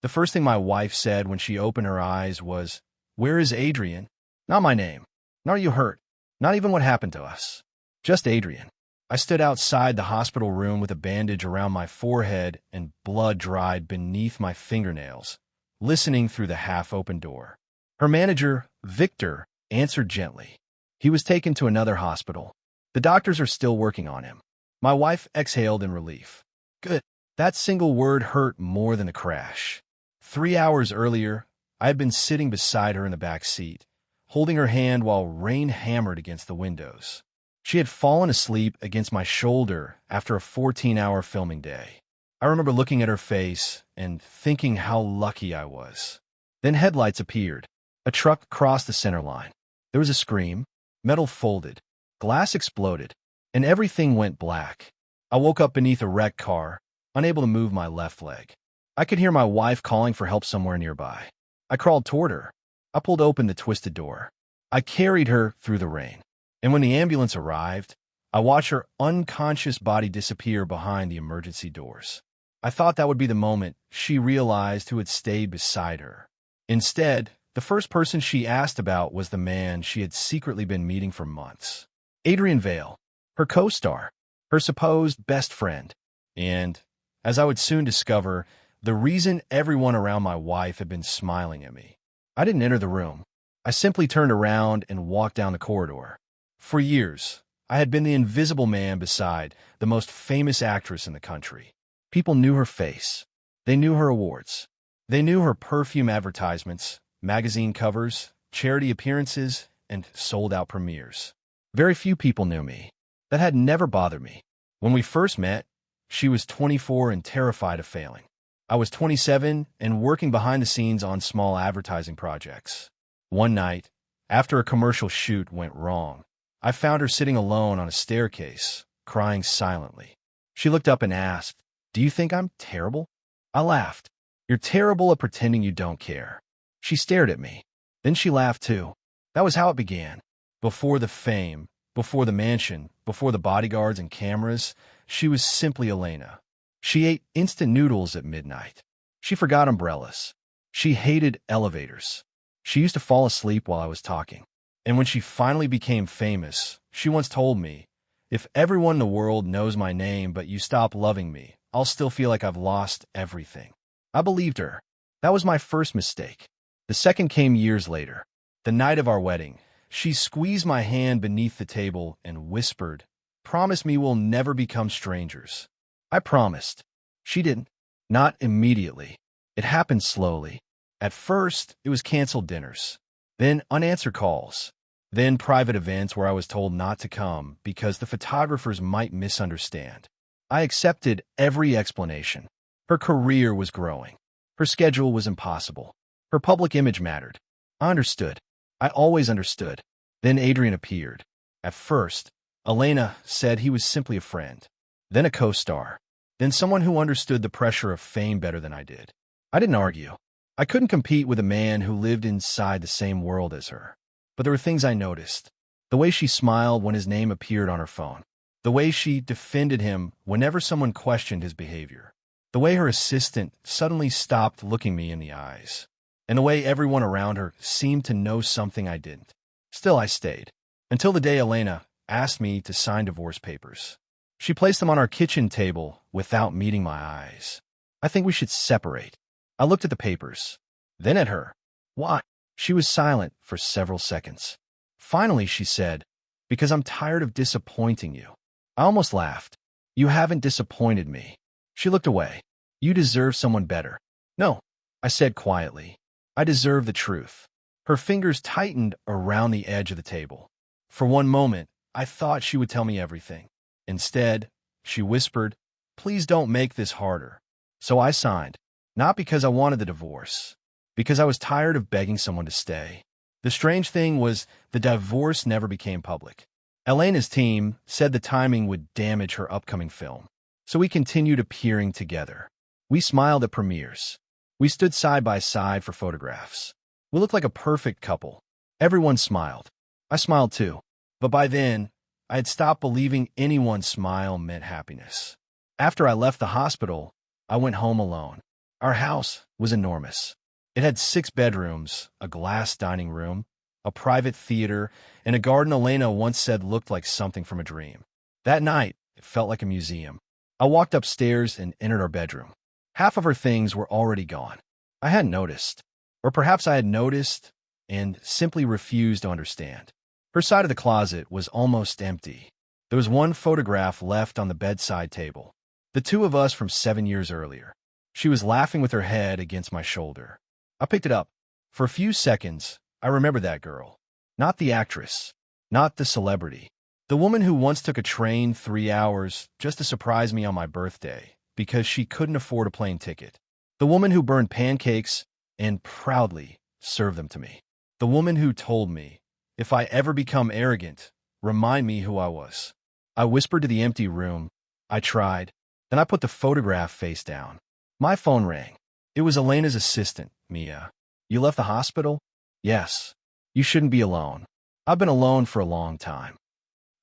The first thing my wife said when she opened her eyes was, "Where is Adrian?" Not my name. Not are you hurt? Not even what happened to us. Just Adrian. I stood outside the hospital room with a bandage around my forehead and blood dried beneath my fingernails, listening through the half-open door. Her manager, Victor, answered gently. He was taken to another hospital. The doctors are still working on him. My wife exhaled in relief. Good. That single word hurt more than the crash. 3 hours earlier, I had been sitting beside her in the back seat, holding her hand while rain hammered against the windows. She had fallen asleep against my shoulder after a 14-hour filming day. I remember looking at her face and thinking how lucky I was. Then headlights appeared. A truck crossed the center line. There was a scream, metal folded, glass exploded, and everything went black. I woke up beneath a wrecked car, unable to move my left leg. I could hear my wife calling for help somewhere nearby. I crawled toward her. I pulled open the twisted door. I carried her through the rain. And when the ambulance arrived, I watched her unconscious body disappear behind the emergency doors. I thought that would be the moment she realized who had stayed beside her. Instead, the first person she asked about was the man she had secretly been meeting for months. Adrian Vale, her co-star, her supposed best friend. And, as I would soon discover, the reason everyone around my wife had been smiling at me. I didn't enter the room. I simply turned around and walked down the corridor. For years, I had been the invisible man beside the most famous actress in the country. People knew her face. They knew her awards. They knew her perfume advertisements, magazine covers, charity appearances, and sold-out premieres. Very few people knew me. That had never bothered me. When we first met, she was 24 and terrified of failing. I was 27 and working behind the scenes on small advertising projects. One night, after a commercial shoot went wrong, I found her sitting alone on a staircase, crying silently. She looked up and asked, "Do you think I'm terrible?" I laughed. "You're terrible at pretending you don't care." She stared at me. Then she laughed too. That was how it began. Before the fame, before the mansion, before the bodyguards and cameras, she was simply Elena. She ate instant noodles at midnight. She forgot umbrellas. She hated elevators. She used to fall asleep while I was talking. And when she finally became famous, she once told me, "If everyone in the world knows my name but you stop loving me, I'll still feel like I've lost everything." I believed her. That was my first mistake. The second came years later. The night of our wedding, she squeezed my hand beneath the table and whispered, "Promise me we'll never become strangers." I promised. She didn't. Not immediately. It happened slowly. At first, it was canceled dinners. Then unanswered calls. Then private events where I was told not to come because the photographers might misunderstand. I accepted every explanation. Her career was growing. Her schedule was impossible. Her public image mattered. I understood. I always understood. Then Adrian appeared. At first, Elena said he was simply a friend. Then a co-star. Then someone who understood the pressure of fame better than I did. I didn't argue. I couldn't compete with a man who lived inside the same world as her. But there were things I noticed. The way she smiled when his name appeared on her phone. The way she defended him whenever someone questioned his behavior. The way her assistant suddenly stopped looking me in the eyes. And the way everyone around her seemed to know something I didn't. Still, I stayed. Until the day Elena asked me to sign divorce papers. She placed them on our kitchen table without meeting my eyes. "I think we should separate." I looked at the papers, then at her. "Why?" She was silent for several seconds. Finally, she said, "Because I'm tired of disappointing you." I almost laughed. "You haven't disappointed me." She looked away. "You deserve someone better." "No," I said quietly. "I deserve the truth." Her fingers tightened around the edge of the table. For one moment, I thought she would tell me everything. Instead, she whispered, "Please don't make this harder." So I signed. Not because I wanted the divorce, because I was tired of begging someone to stay. The strange thing was the divorce never became public. Elena's team said the timing would damage her upcoming film, so we continued appearing together. We smiled at premieres. We stood side by side for photographs. We looked like a perfect couple. Everyone smiled. I smiled too. But by then, I had stopped believing anyone's smile meant happiness. After I left the hospital, I went home alone. Our house was enormous. It had 6 bedrooms, a glass dining room, a private theater, and a garden Elena once said looked like something from a dream. That night, it felt like a museum. I walked upstairs and entered our bedroom. Half of her things were already gone. I hadn't noticed. Or perhaps I had noticed and simply refused to understand. Her side of the closet was almost empty. There was one photograph left on the bedside table. The two of us from 7 years earlier. She was laughing with her head against my shoulder. I picked it up. For a few seconds, I remembered that girl. Not the actress. Not the celebrity. The woman who once took a train 3 hours just to surprise me on my birthday because she couldn't afford a plane ticket. The woman who burned pancakes and proudly served them to me. The woman who told me, if I ever become arrogant, remind me who I was. I whispered to the empty room. I tried. Then I put the photograph face down. My phone rang. It was Elena's assistant, Mia. You left the hospital? Yes. You shouldn't be alone. I've been alone for a long time.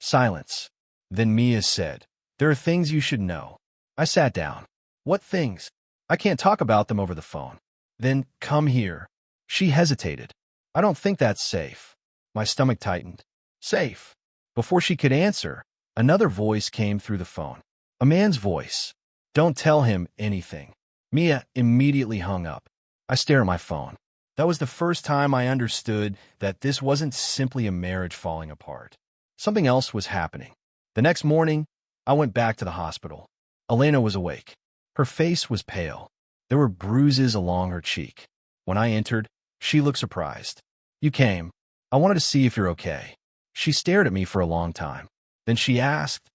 Silence. Then Mia said, there are things you should know. I sat down. What things? I can't talk about them over the phone. Then come here. She hesitated. I don't think that's safe. My stomach tightened. Safe. Before she could answer, another voice came through the phone. A man's voice. Don't tell him anything. Mia immediately hung up. I stared at my phone. That was the first time I understood that this wasn't simply a marriage falling apart. Something else was happening. The next morning, I went back to the hospital. Elena was awake. Her face was pale. There were bruises along her cheek. When I entered, she looked surprised. You came. I wanted to see if you're okay. She stared at me for a long time. Then she asked,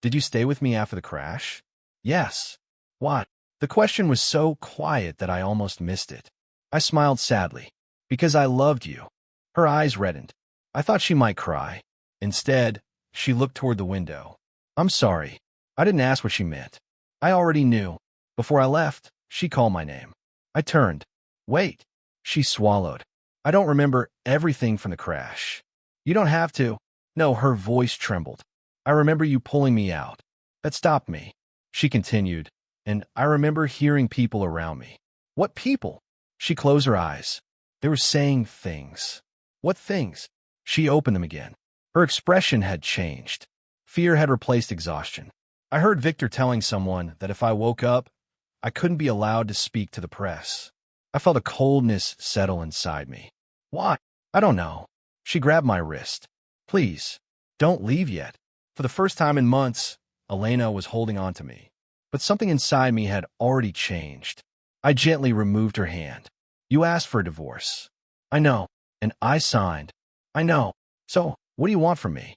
did you stay with me after the crash? Yes. What? The question was so quiet that I almost missed it. I smiled sadly. Because I loved you. Her eyes reddened. I thought she might cry. Instead, she looked toward the window. I'm sorry. I didn't ask what she meant. I already knew. Before I left, she called my name. I turned. Wait. She swallowed. I don't remember everything from the crash. You don't have to. No, her voice trembled. I remember you pulling me out. That stopped me. She continued, and I remember hearing people around me. What people? She closed her eyes. They were saying things. What things? She opened them again. Her expression had changed. Fear had replaced exhaustion. I heard Victor telling someone that if I woke up, I couldn't be allowed to speak to the press. I felt a coldness settle inside me. Why? I don't know. She grabbed my wrist. Please, don't leave yet. For the first time in months, Elena was holding on to me. But something inside me had already changed. I gently removed her hand. You asked for a divorce. I know. And I signed. I know. So, what do you want from me?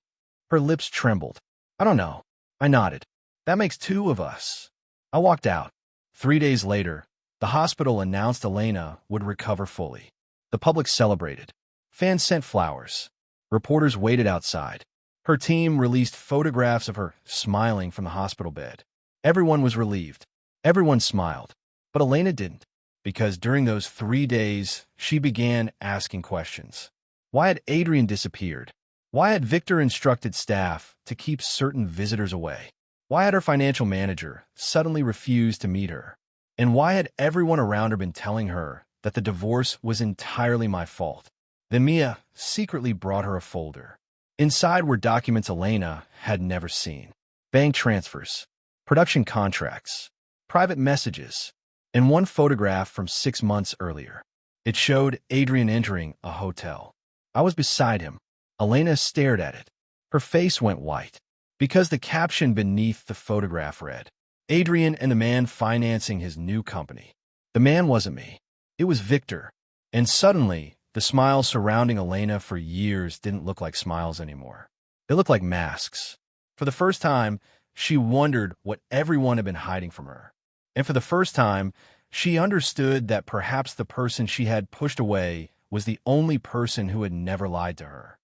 Her lips trembled. I don't know. I nodded. That makes 2 of us. I walked out. 3 days later, the hospital announced Elena would recover fully. The public celebrated. Fans sent flowers. Reporters waited outside. Her team released photographs of her smiling from the hospital bed. Everyone was relieved. Everyone smiled. But Elena didn't, because during those 3 days, she began asking questions. Why had Adrian disappeared? Why had Victor instructed staff to keep certain visitors away? Why had her financial manager suddenly refused to meet her? And why had everyone around her been telling her that the divorce was entirely my fault? Then Mia secretly brought her a folder. Inside were documents Elena had never seen. Bank transfers, production contracts, private messages, and one photograph from 6 months earlier. It showed Adrian entering a hotel. I was beside him. Elena stared at it. Her face went white, because the caption beneath the photograph read, Adrian and the man financing his new company. The man wasn't me. It was Victor. And suddenly, the smiles surrounding Elena for years didn't look like smiles anymore. They looked like masks. For the first time, she wondered what everyone had been hiding from her. And for the first time, she understood that perhaps the person she had pushed away was the only person who had never lied to her.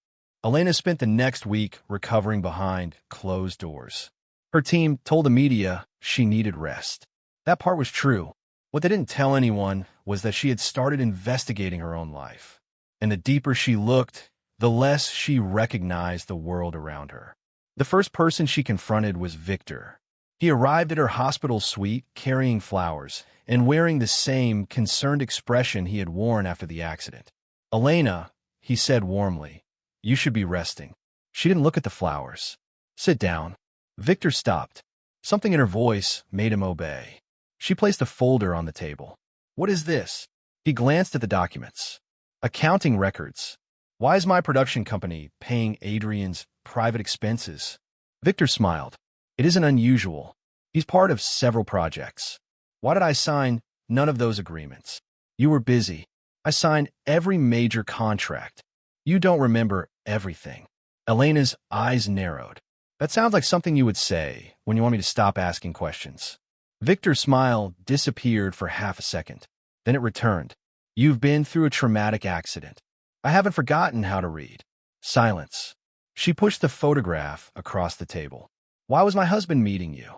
Elena spent the next week recovering behind closed doors. Her team told the media she needed rest. That part was true. What they didn't tell anyone was that she had started investigating her own life. And the deeper she looked, the less she recognized the world around her. The first person she confronted was Victor. He arrived at her hospital suite carrying flowers and wearing the same concerned expression he had worn after the accident. "Elena," he said warmly, "you should be resting." She didn't look at the flowers. "Sit down." Victor stopped. Something in her voice made him obey. She placed a folder on the table. "What is this?" He glanced at the documents. "Accounting records. Why is my production company paying Adrian's private expenses?" Victor smiled. "It isn't unusual. He's part of several projects." "Why did I sign none of those agreements?" "You were busy. I signed every major contract. You don't remember everything." Elena's eyes narrowed. "That sounds like something you would say when you want me to stop asking questions." Victor's smile disappeared for half a second. Then it returned. "You've been through a traumatic accident. I haven't forgotten how to read." Silence. She pushed the photograph across the table. "Why was my husband meeting you?"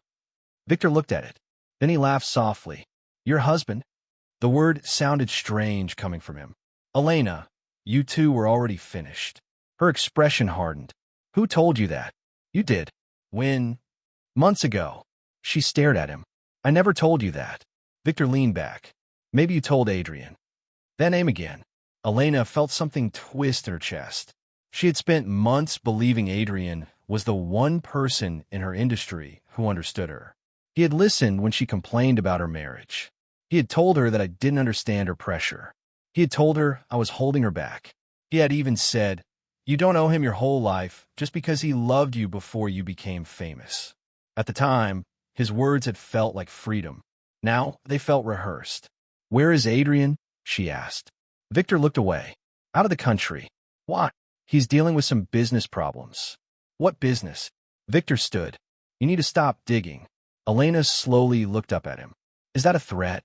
Victor looked at it. Then he laughed softly. "Your husband?" The word sounded strange coming from him. "Elena, you two were already finished." Her expression hardened. "Who told you that?" "You did." "When?" "Months ago." She stared at him. "I never told you that." Victor leaned back. "Maybe you told Adrian." "That name again." Elena felt something twist in her chest. She had spent months believing Adrian was the one person in her industry who understood her. He had listened when she complained about her marriage. He had told her that I didn't understand her pressure. He had told her I was holding her back. He had even said, "You don't owe him your whole life just because he loved you before you became famous." At the time, his words had felt like freedom. Now they felt rehearsed. "Where is Adrian?" she asked. Victor looked away. "Out of the country." "Why?" "He's dealing with some business problems." "What business?" Victor stood. "You need to stop digging." Elena slowly looked up at him. "Is that a threat?"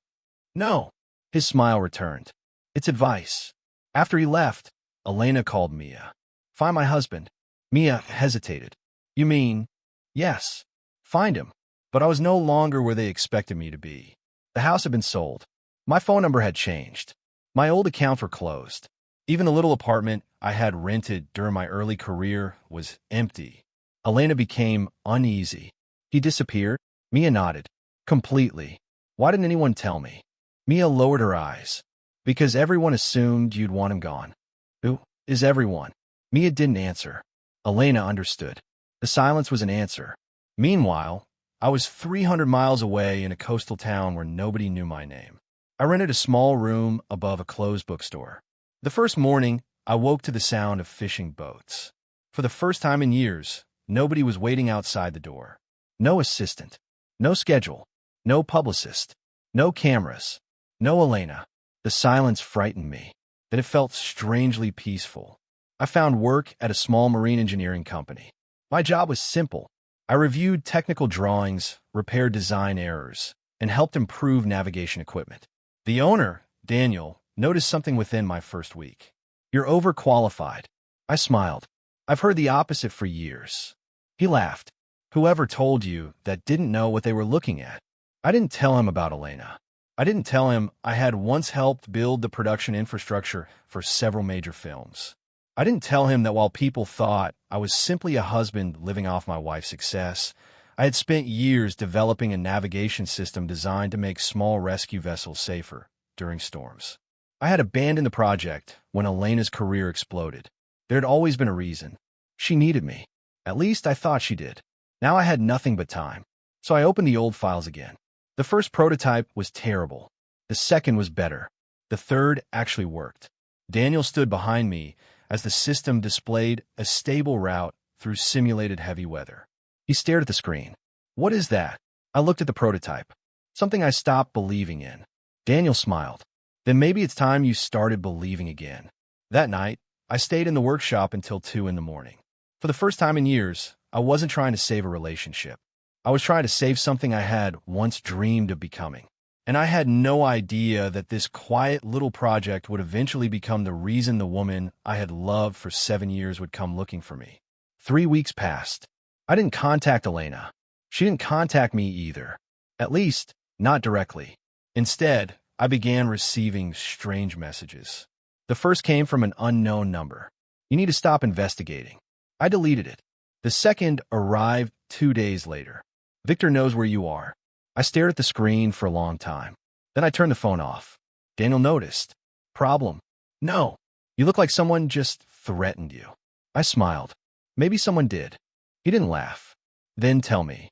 "No." His smile returned. "It's advice." After he left, Elena called Mia. "Find my husband." Mia hesitated. "You mean?" "Yes. Find him." But I was no longer where they expected me to be. The house had been sold. My phone number had changed. My old accounts were closed. Even the little apartment I had rented during my early career was empty. Elena became uneasy. "He disappeared?" Mia nodded. "Completely." "Why didn't anyone tell me?" Mia lowered her eyes. "Because everyone assumed you'd want him gone." "Who is everyone?" Mia didn't answer. Elena understood. The silence was an answer. Meanwhile, I was 300 miles away in a coastal town where nobody knew my name. I rented a small room above a closed bookstore. The first morning, I woke to the sound of fishing boats. For the first time in years, nobody was waiting outside the door. No assistant. No schedule. No publicist. No cameras. No Elena. The silence frightened me. Then it felt strangely peaceful. I found work at a small marine engineering company. My job was simple. I reviewed technical drawings, repaired design errors, and helped improve navigation equipment. The owner, Daniel, noticed something within my first week. "You're overqualified." I smiled. "I've heard the opposite for years." He laughed. "Whoever told you that didn't know what they were looking at." I didn't tell him about Elena. I didn't tell him I had once helped build the production infrastructure for several major films. I didn't tell him that while people thought I was simply a husband living off my wife's success, I had spent years developing a navigation system designed to make small rescue vessels safer during storms. I had abandoned the project when Elena's career exploded. There had always been a reason. She needed me. At least I thought she did. Now I had nothing but time. So I opened the old files again. The first prototype was terrible. The second was better. The third actually worked. Daniel stood behind me as the system displayed a stable route through simulated heavy weather. He stared at the screen. "What is that?" I looked at the prototype. "Something I stopped believing in." Daniel smiled. "Then maybe it's time you started believing again." That night, I stayed in the workshop until 2 in the morning. For the first time in years, I wasn't trying to save a relationship. I was trying to save something I had once dreamed of becoming. And I had no idea that this quiet little project would eventually become the reason the woman I had loved for 7 years would come looking for me. 3 weeks passed. I didn't contact Elena. She didn't contact me either. At least, not directly. Instead, I began receiving strange messages. The first came from an unknown number. "You need to stop investigating." I deleted it. The second arrived 2 days later. Victor knows where you are. I stared at the screen for a long time. Then I turned the phone off. Daniel noticed. Problem? No. You look like someone just threatened you. I smiled. Maybe someone did. He didn't laugh. Then tell me.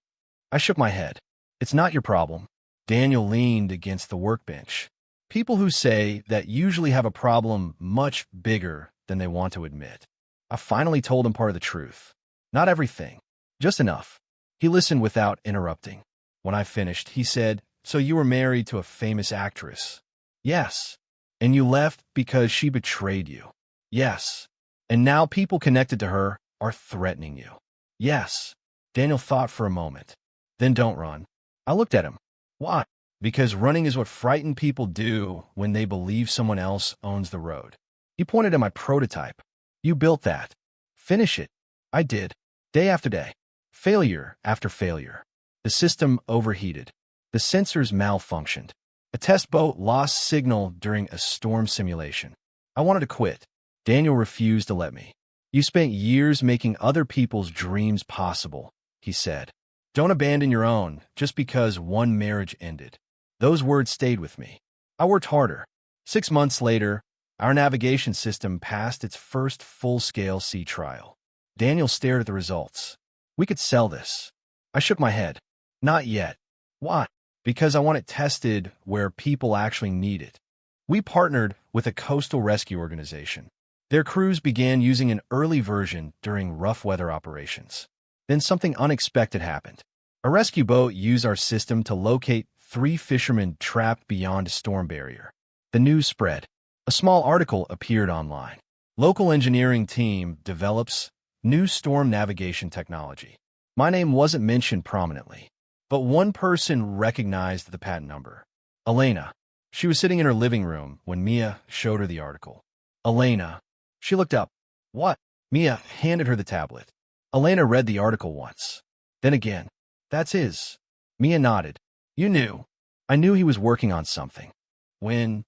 I shook my head. It's not your problem. Daniel leaned against the workbench. People who say that usually have a problem much bigger than they want to admit. I finally told him part of the truth. Not everything. Just enough. He listened without interrupting. When I finished, he said, "So you were married to a famous actress?" "Yes." "And you left because she betrayed you?" "Yes." "And now people connected to her are threatening you?" "Yes." Daniel thought for a moment. "Then don't run." I looked at him. "Why?" "Because running is what frightened people do when they believe someone else owns the road." He pointed at my prototype. "You built that. Finish it." I did. Day after day. Failure after failure. The system overheated. The sensors malfunctioned. A test boat lost signal during a storm simulation. I wanted to quit. Daniel refused to let me. "You spent years making other people's dreams possible," he said. "Don't abandon your own just because one marriage ended." Those words stayed with me. I worked harder. 6 months later, our navigation system passed its first full-scale sea trial. Daniel stared at the results. "We could sell this." I shook my head. "Not yet." "Why?" "Because I want it tested where people actually need it." We partnered with a coastal rescue organization. Their crews began using an early version during rough weather operations. Then something unexpected happened. A rescue boat used our system to locate 3 fishermen trapped beyond a storm barrier. The news spread. A small article appeared online. Local engineering team develops new storm navigation technology. My name wasn't mentioned prominently, but one person recognized the patent number. Elena. She was sitting in her living room when Mia showed her the article. Elena. She looked up. "What?" Mia handed her the tablet. Elena read the article once. Then again. "That's his." Mia nodded. "You knew." "I knew he was working on something." "When?"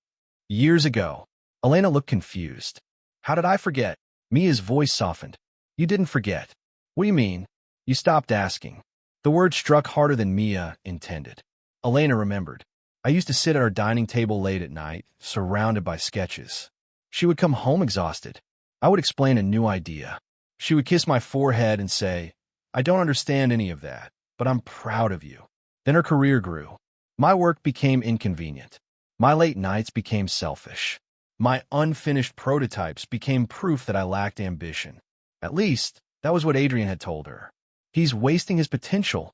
"Years ago." Elena looked confused. "How did I forget?" Mia's voice softened. "You didn't forget." "What do you mean?" "You stopped asking." The word struck harder than Mia intended. Elena remembered. "I used to sit at our dining table late at night, surrounded by sketches. She would come home exhausted. I would explain a new idea. She would kiss my forehead and say, 'I don't understand any of that, but I'm proud of you.' Then her career grew. My work became inconvenient. My late nights became selfish. My unfinished prototypes became proof that I lacked ambition. At least, that was what Adrian had told her. 'He's wasting his potential,'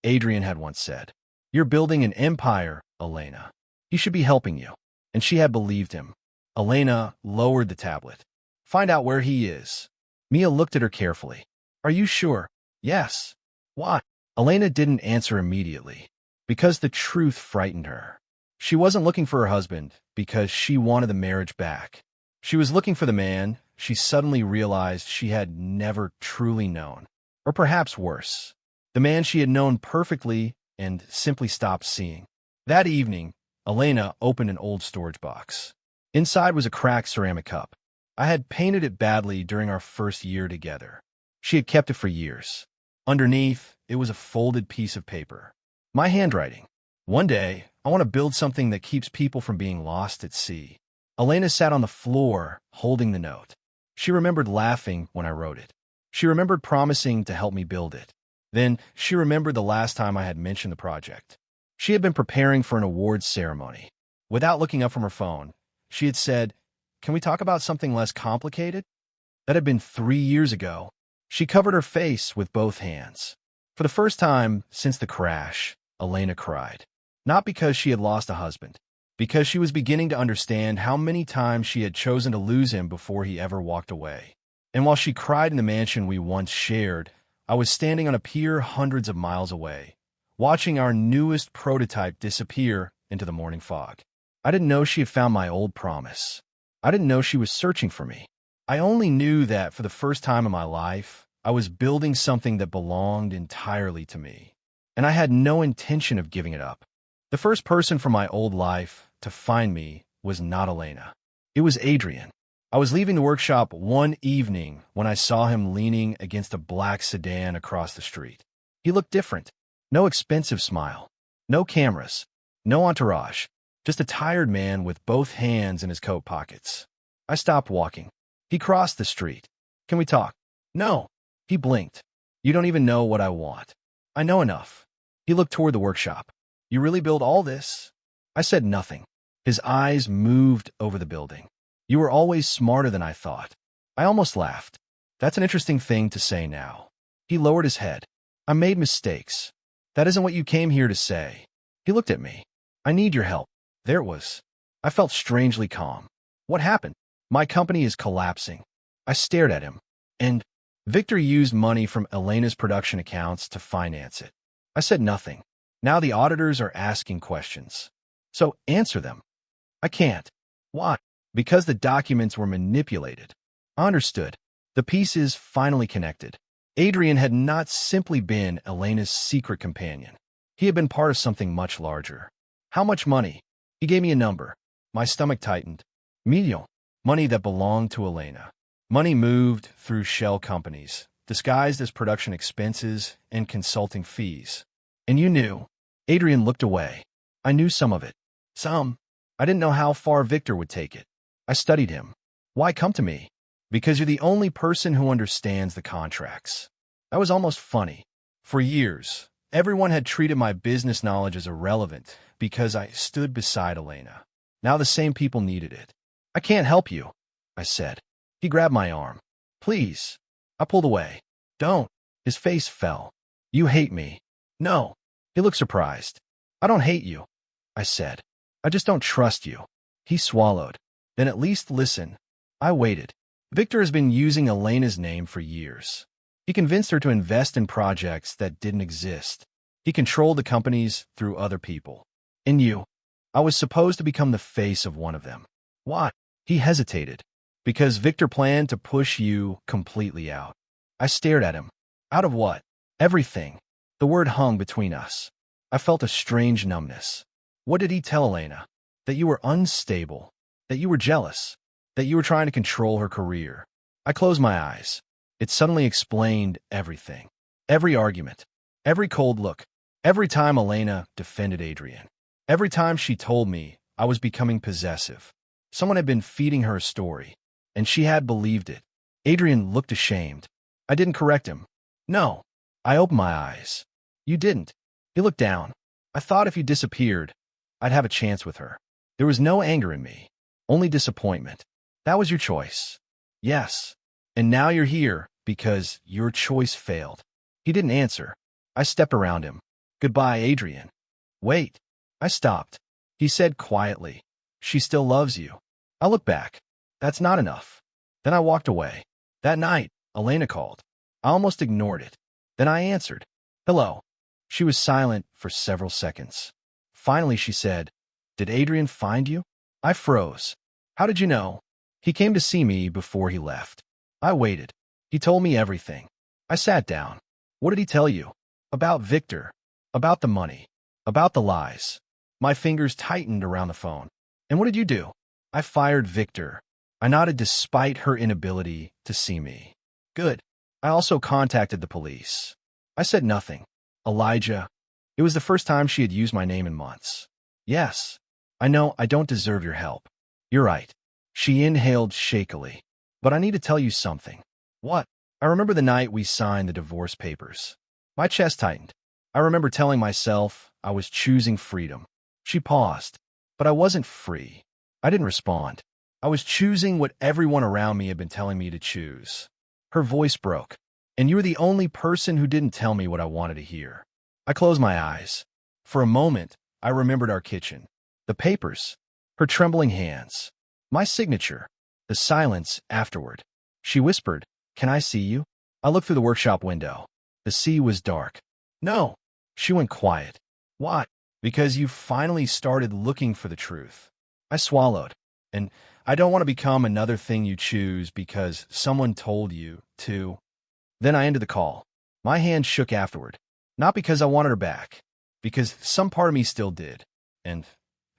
Adrian had once said. 'You're building an empire, Elena. He should be helping you.' And she had believed him. Elena lowered the tablet. "Find out where he is." Mia looked at her carefully. "Are you sure?" "Yes." "Why?" Elena didn't answer immediately. Because the truth frightened her. She wasn't looking for her husband because she wanted the marriage back. She was looking for the man she suddenly realized she had never truly known. Or perhaps worse, the man she had known perfectly and simply stopped seeing. That evening, Elena opened an old storage box. Inside was a cracked ceramic cup. I had painted it badly during our first year together. She had kept it for years. Underneath, it was a folded piece of paper. My handwriting. "One day, I want to build something that keeps people from being lost at sea." Elena sat on the floor, holding the note. She remembered laughing when I wrote it. She remembered promising to help me build it. Then, she remembered the last time I had mentioned the project. She had been preparing for an awards ceremony. Without looking up from her phone, she had said, "Can we talk about something less complicated?" That had been 3 years ago. She covered her face with both hands. For the first time since the crash, Elena cried. Not because she had lost a husband, because she was beginning to understand how many times she had chosen to lose him before he ever walked away. And while she cried in the mansion we once shared, I was standing on a pier hundreds of miles away, watching our newest prototype disappear into the morning fog. I didn't know she had found my old promise. I didn't know she was searching for me. I only knew that for the first time in my life, I was building something that belonged entirely to me. And I had no intention of giving it up. The first person from my old life to find me was not Elena. It was Adrian. I was leaving the workshop one evening when I saw him leaning against a black sedan across the street. He looked different. No expensive smile. No cameras. No entourage. Just a tired man with both hands in his coat pockets. I stopped walking. He crossed the street. Can we talk? No. He blinked. You don't even know what I want. I know enough. He looked toward the workshop. You really build all this? I said nothing. His eyes moved over the building. You were always smarter than I thought. I almost laughed. That's an interesting thing to say now. He lowered his head. I made mistakes. That isn't what you came here to say. He looked at me. I need your help. There it was. I felt strangely calm. What happened? My company is collapsing. I stared at him. And Victor used money from Elena's production accounts to finance it. I said nothing. Now the auditors are asking questions. So answer them. I can't. Why? Because the documents were manipulated. I understood. The pieces finally connected. Adrian had not simply been Elena's secret companion. He had been part of something much larger. How much money? He gave me a number. My stomach tightened. Million. Money that belonged to Elena. Money moved through shell companies, disguised as production expenses and consulting fees. And you knew. Adrian looked away. I knew some of it. Some. I didn't know how far Victor would take it. I studied him. Why come to me? Because you're the only person who understands the contracts. That was almost funny. For years, everyone had treated my business knowledge as irrelevant because I stood beside Elena. Now the same people needed it. I can't help you, I said. He grabbed my arm. Please. I pulled away. Don't. His face fell. You hate me. No. He looked surprised. I don't hate you, I said. I just don't trust you. He swallowed. Then at least listen. I waited. Victor has been using Elena's name for years. He convinced her to invest in projects that didn't exist. He controlled the companies through other people. And you. I was supposed to become the face of one of them. Why? He hesitated. Because Victor planned to push you completely out. I stared at him. Out of what? Everything. The word hung between us. I felt a strange numbness. What did he tell Elena? That you were unstable. That you were jealous. That you were trying to control her career. I closed my eyes. It suddenly explained everything. Every argument. Every cold look. Every time Elena defended Adrian. Every time she told me I was becoming possessive. Someone had been feeding her a story. And she had believed it. Adrian looked ashamed. I didn't correct him. No. I opened my eyes. You didn't. He looked down. I thought if you disappeared, I'd have a chance with her. There was no anger in me. Only disappointment. That was your choice. Yes. And now you're here because your choice failed. He didn't answer. I stepped around him. Goodbye, Adrian. Wait. I stopped. He said quietly, she still loves you. I looked back. That's not enough. Then I walked away. That night, Elena called. I almost ignored it. Then I answered. Hello. She was silent for several seconds. Finally, she said, Did Adrian find you? I froze. How did you know? He came to see me before he left. I waited. He told me everything. I sat down. What did he tell you? About Victor. About the money. About the lies. My fingers tightened around the phone. And what did you do? I fired Victor. I nodded despite her inability to see me. Good. I also contacted the police. I said nothing. Elijah. It was the first time she had used my name in months. Yes. I know I don't deserve your help. You're right. She inhaled shakily. But I need to tell you something. What? I remember the night we signed the divorce papers. My chest tightened. I remember telling myself I was choosing freedom. She paused. But I wasn't free. I didn't respond. I was choosing what everyone around me had been telling me to choose. Her voice broke. And you were the only person who didn't tell me what I wanted to hear. I closed my eyes. For a moment, I remembered our kitchen. The papers. Her trembling hands. My signature. The silence afterward. She whispered, Can I see you? I looked through the workshop window. The sea was dark. No. She went quiet. Why? Because you finally started looking for the truth. I swallowed. And I don't want to become another thing you choose because someone told you to. Then I ended the call. My hand shook afterward. Not because I wanted her back. Because some part of me still did. And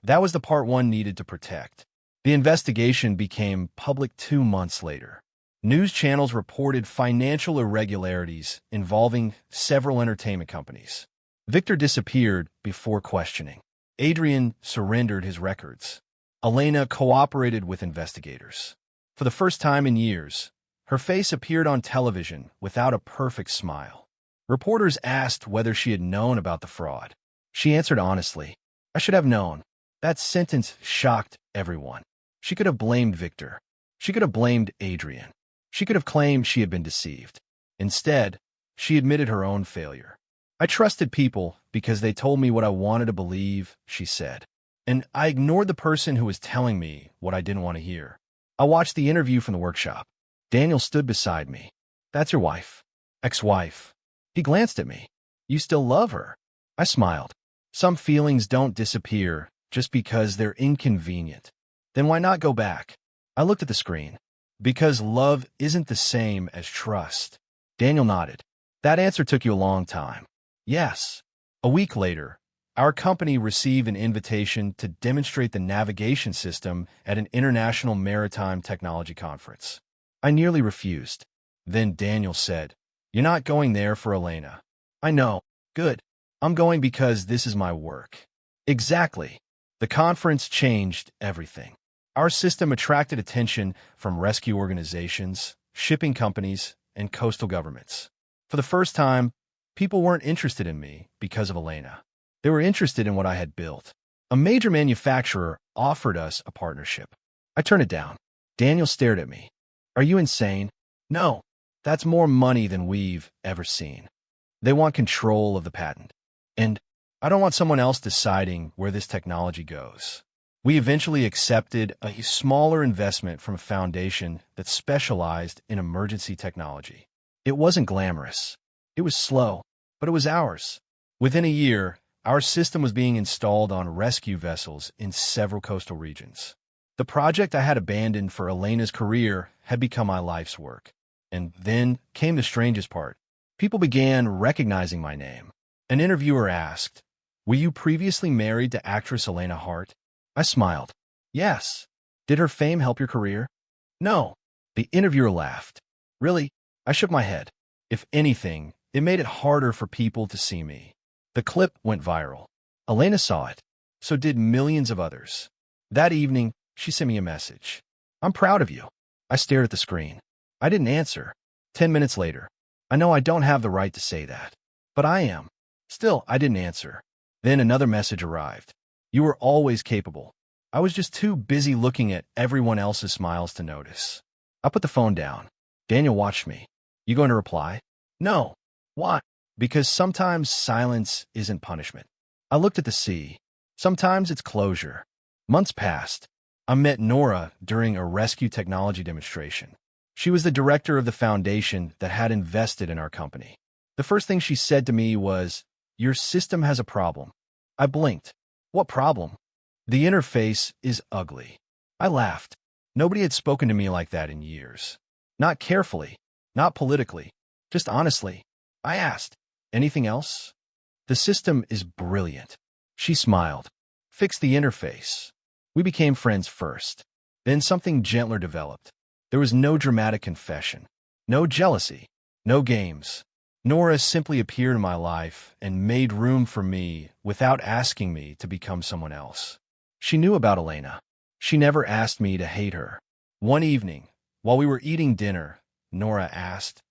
that was the part one needed to protect. The investigation became public 2 months later. News channels reported financial irregularities involving several entertainment companies. Victor disappeared before questioning. Adrian surrendered his records. Elena cooperated with investigators. For the first time in years, her face appeared on television without a perfect smile. Reporters asked whether she had known about the fraud. She answered honestly, "I should have known." That sentence shocked everyone. She could have blamed Victor. She could have blamed Adrian. She could have claimed she had been deceived. Instead, she admitted her own failure. "I trusted people because they told me what I wanted to believe," she said. "And I ignored the person who was telling me what I didn't want to hear." I watched the interview from the workshop. Daniel stood beside me. "That's your wife." "Ex-wife." He glanced at me. "You still love her?" I smiled. "Some feelings don't disappear just because they're inconvenient." "Then why not go back?" I looked at the screen. "Because love isn't the same as trust." Daniel nodded. "That answer took you a long time." "Yes." A week later, our company received an invitation to demonstrate the navigation system at an international maritime technology conference. I nearly refused. Then Daniel said, "You're not going there for Elena." "I know. Good. I'm going because this is my work." Exactly. The conference changed everything. Our system attracted attention from rescue organizations, shipping companies, and coastal governments. For the first time, people weren't interested in me because of Elena. They were interested in what I had built. A major manufacturer offered us a partnership. I turned it down. Daniel stared at me. "Are you insane?" "No. That's more money than we've ever seen. They want control of the patent. And I don't want someone else deciding where this technology goes." We eventually accepted a smaller investment from a foundation that specialized in emergency technology. It wasn't glamorous. It was slow, but it was ours. Within a year, our system was being installed on rescue vessels in several coastal regions. The project I had abandoned for Elena's career had become my life's work. And then came the strangest part. People began recognizing my name. An interviewer asked, "Were you previously married to actress Elena Hart?" I smiled. "Yes." "Did her fame help your career?" "No." The interviewer laughed. "Really?" I shook my head. If anything, it made it harder for people to see me. The clip went viral. Elena saw it. So did millions of others. That evening, she sent me a message. "I'm proud of you." I stared at the screen. I didn't answer. 10 minutes later. I know I don't have the right to say that, but I am. Still, I didn't answer. Then another message arrived. "You were always capable." I was just too busy looking at everyone else's smiles to notice. I put the phone down. Daniel watched me. "You going to reply?" "No." "Why?" "Because sometimes silence isn't punishment." I looked at the sea. Sometimes it's closure. Months passed. I met Nora during a rescue technology demonstration. She was the director of the foundation that had invested in our company. The first thing she said to me was, "Your system has a problem." I blinked. "What problem?" "The interface is ugly." I laughed. Nobody had spoken to me like that in years. Not carefully, not politically, just honestly. I asked, "Anything else?" "The system is brilliant." She smiled. "Fix the interface." We became friends first. Then something gentler developed. There was no dramatic confession, no jealousy, no games. Nora simply appeared in my life and made room for me without asking me to become someone else. She knew about Elena. She never asked me to hate her. One evening, while we were eating dinner, Nora asked,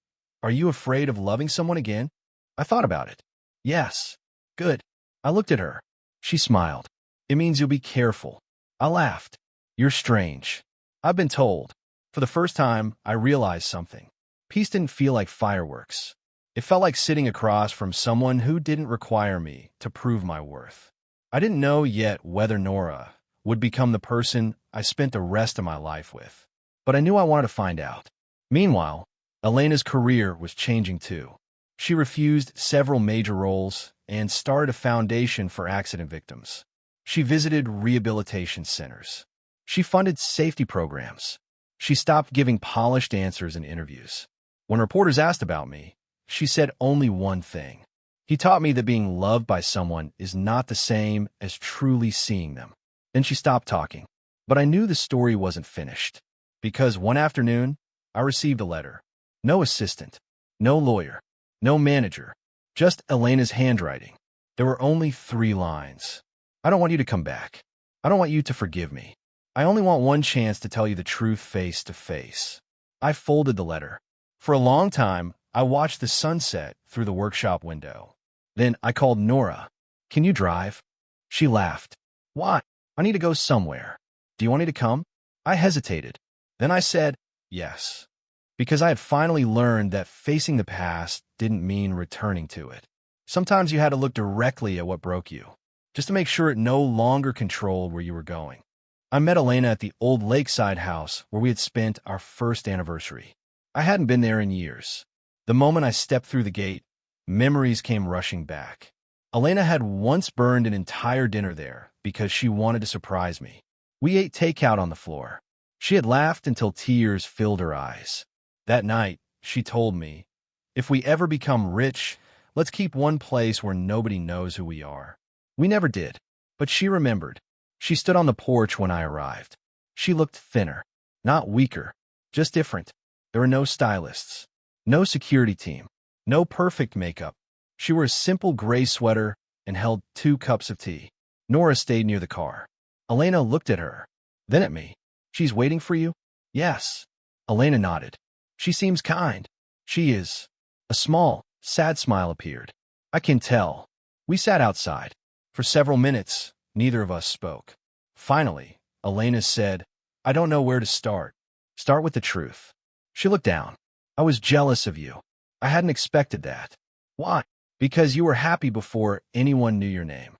"Are you afraid of loving someone again?" I thought about it. "Yes." "Good." I looked at her. She smiled. "It means you'll be careful." I laughed. "You're strange." I've been told. For the first time, I realized something. Peace didn't feel like fireworks. It felt like sitting across from someone who didn't require me to prove my worth. I didn't know yet whether Nora would become the person I spent the rest of my life with, but I knew I wanted to find out. Meanwhile, Elena's career was changing too. She refused several major roles and started a foundation for accident victims. She visited rehabilitation centers. She funded safety programs. She stopped giving polished answers in interviews. When reporters asked about me, she said only one thing. "He taught me that being loved by someone is not the same as truly seeing them." Then she stopped talking. But I knew the story wasn't finished. Because one afternoon, I received a letter. No assistant, no lawyer, no manager, just Elena's handwriting. There were only 3 lines. I don't want you to come back. I don't want you to forgive me. I only want one chance to tell you the truth face to face. I folded the letter. For a long time, I watched the sunset through the workshop window. Then I called Nora. Can you drive? She laughed. Why? I need to go somewhere. Do you want me to come? I hesitated. Then I said, yes. Because I had finally learned that facing the past didn't mean returning to it. Sometimes you had to look directly at what broke you, just to make sure it no longer controlled where you were going. I met Elena at the old lakeside house where we had spent our first anniversary. I hadn't been there in years. The moment I stepped through the gate, memories came rushing back. Elena had once burned an entire dinner there because she wanted to surprise me. We ate takeout on the floor. She had laughed until tears filled her eyes. That night, she told me, if we ever become rich, let's keep one place where nobody knows who we are. We never did, but she remembered. She stood on the porch when I arrived. She looked thinner, not weaker, just different. There were no stylists, no security team, no perfect makeup. She wore a simple gray sweater and held 2 cups of tea. Nora stayed near the car. Elena looked at her, then at me. She's waiting for you? Yes. Elena nodded. She seems kind. She is. A small, sad smile appeared. I can tell. We sat outside. For several minutes, neither of us spoke. Finally, Elena said, I don't know where to start. Start with the truth. She looked down. I was jealous of you. I hadn't expected that. Why? Because you were happy before anyone knew your name.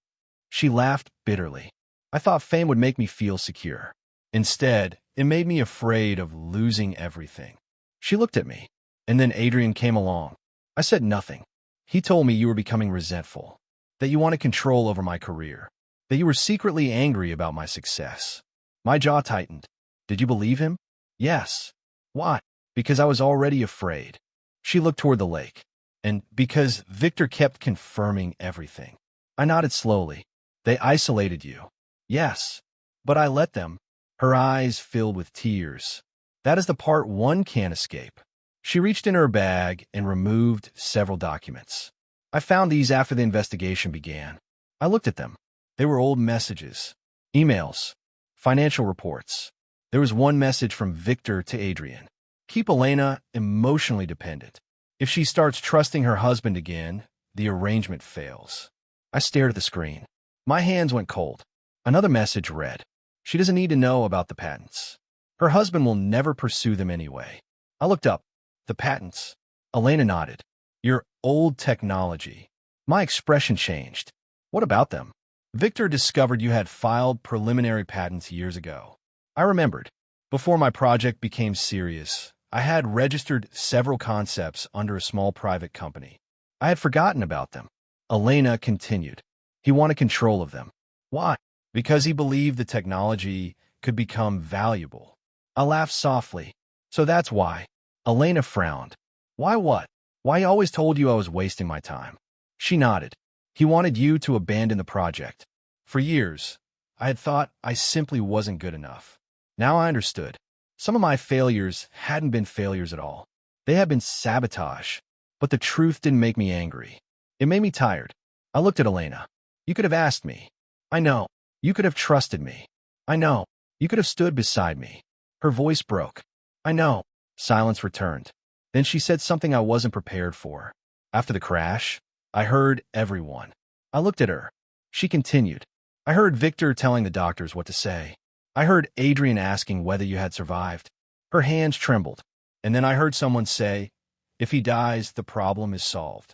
She laughed bitterly. I thought fame would make me feel secure. Instead, it made me afraid of losing everything. She looked at me, and then Adrian came along. I said nothing. He told me you were becoming resentful, that you wanted control over my career, that you were secretly angry about my success. My jaw tightened. Did you believe him? Yes. Why? Because I was already afraid. She looked toward the lake. And because Victor kept confirming everything. I nodded slowly. They isolated you. Yes. But I let them. Her eyes filled with tears. That is the part one can't escape. She reached in her bag and removed several documents. I found these after the investigation began. I looked at them. They were old messages, emails, financial reports. There was one message from Victor to Adrian. Keep Elena emotionally dependent. If she starts trusting her husband again, the arrangement fails. I stared at the screen. My hands went cold. Another message read, she doesn't need to know about the patents. Her husband will never pursue them anyway. I looked up. The patents. Elena nodded. Your old technology. My expression changed. What about them? Victor discovered you had filed preliminary patents years ago. I remembered. Before my project became serious, I had registered several concepts under a small private company. I had forgotten about them. Elena continued. He wanted control of them. Why? Because he believed the technology could become valuable. I laughed softly. So that's why. Elena frowned. Why what? Why he always told you I was wasting my time. She nodded. He wanted you to abandon the project. For years, I had thought I simply wasn't good enough. Now I understood. Some of my failures hadn't been failures at all. They had been sabotage. But the truth didn't make me angry. It made me tired. I looked at Elena. You could have asked me. I know. You could have trusted me. I know. You could have stood beside me. Her voice broke. I know. Silence returned. Then she said something I wasn't prepared for. After the crash, I heard everyone. I looked at her. She continued. I heard Victor telling the doctors what to say. I heard Adrian asking whether you had survived. Her hands trembled. And then I heard someone say, if he dies, the problem is solved.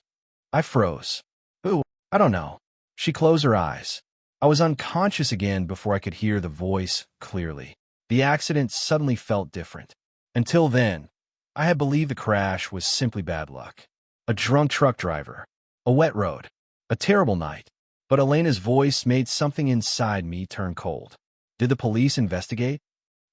I froze. Who? I don't know. She closed her eyes. I was unconscious again before I could hear the voice clearly. The accident suddenly felt different. Until then, I had believed the crash was simply bad luck. A drunk truck driver. A wet road. A terrible night. But Elena's voice made something inside me turn cold. Did the police investigate?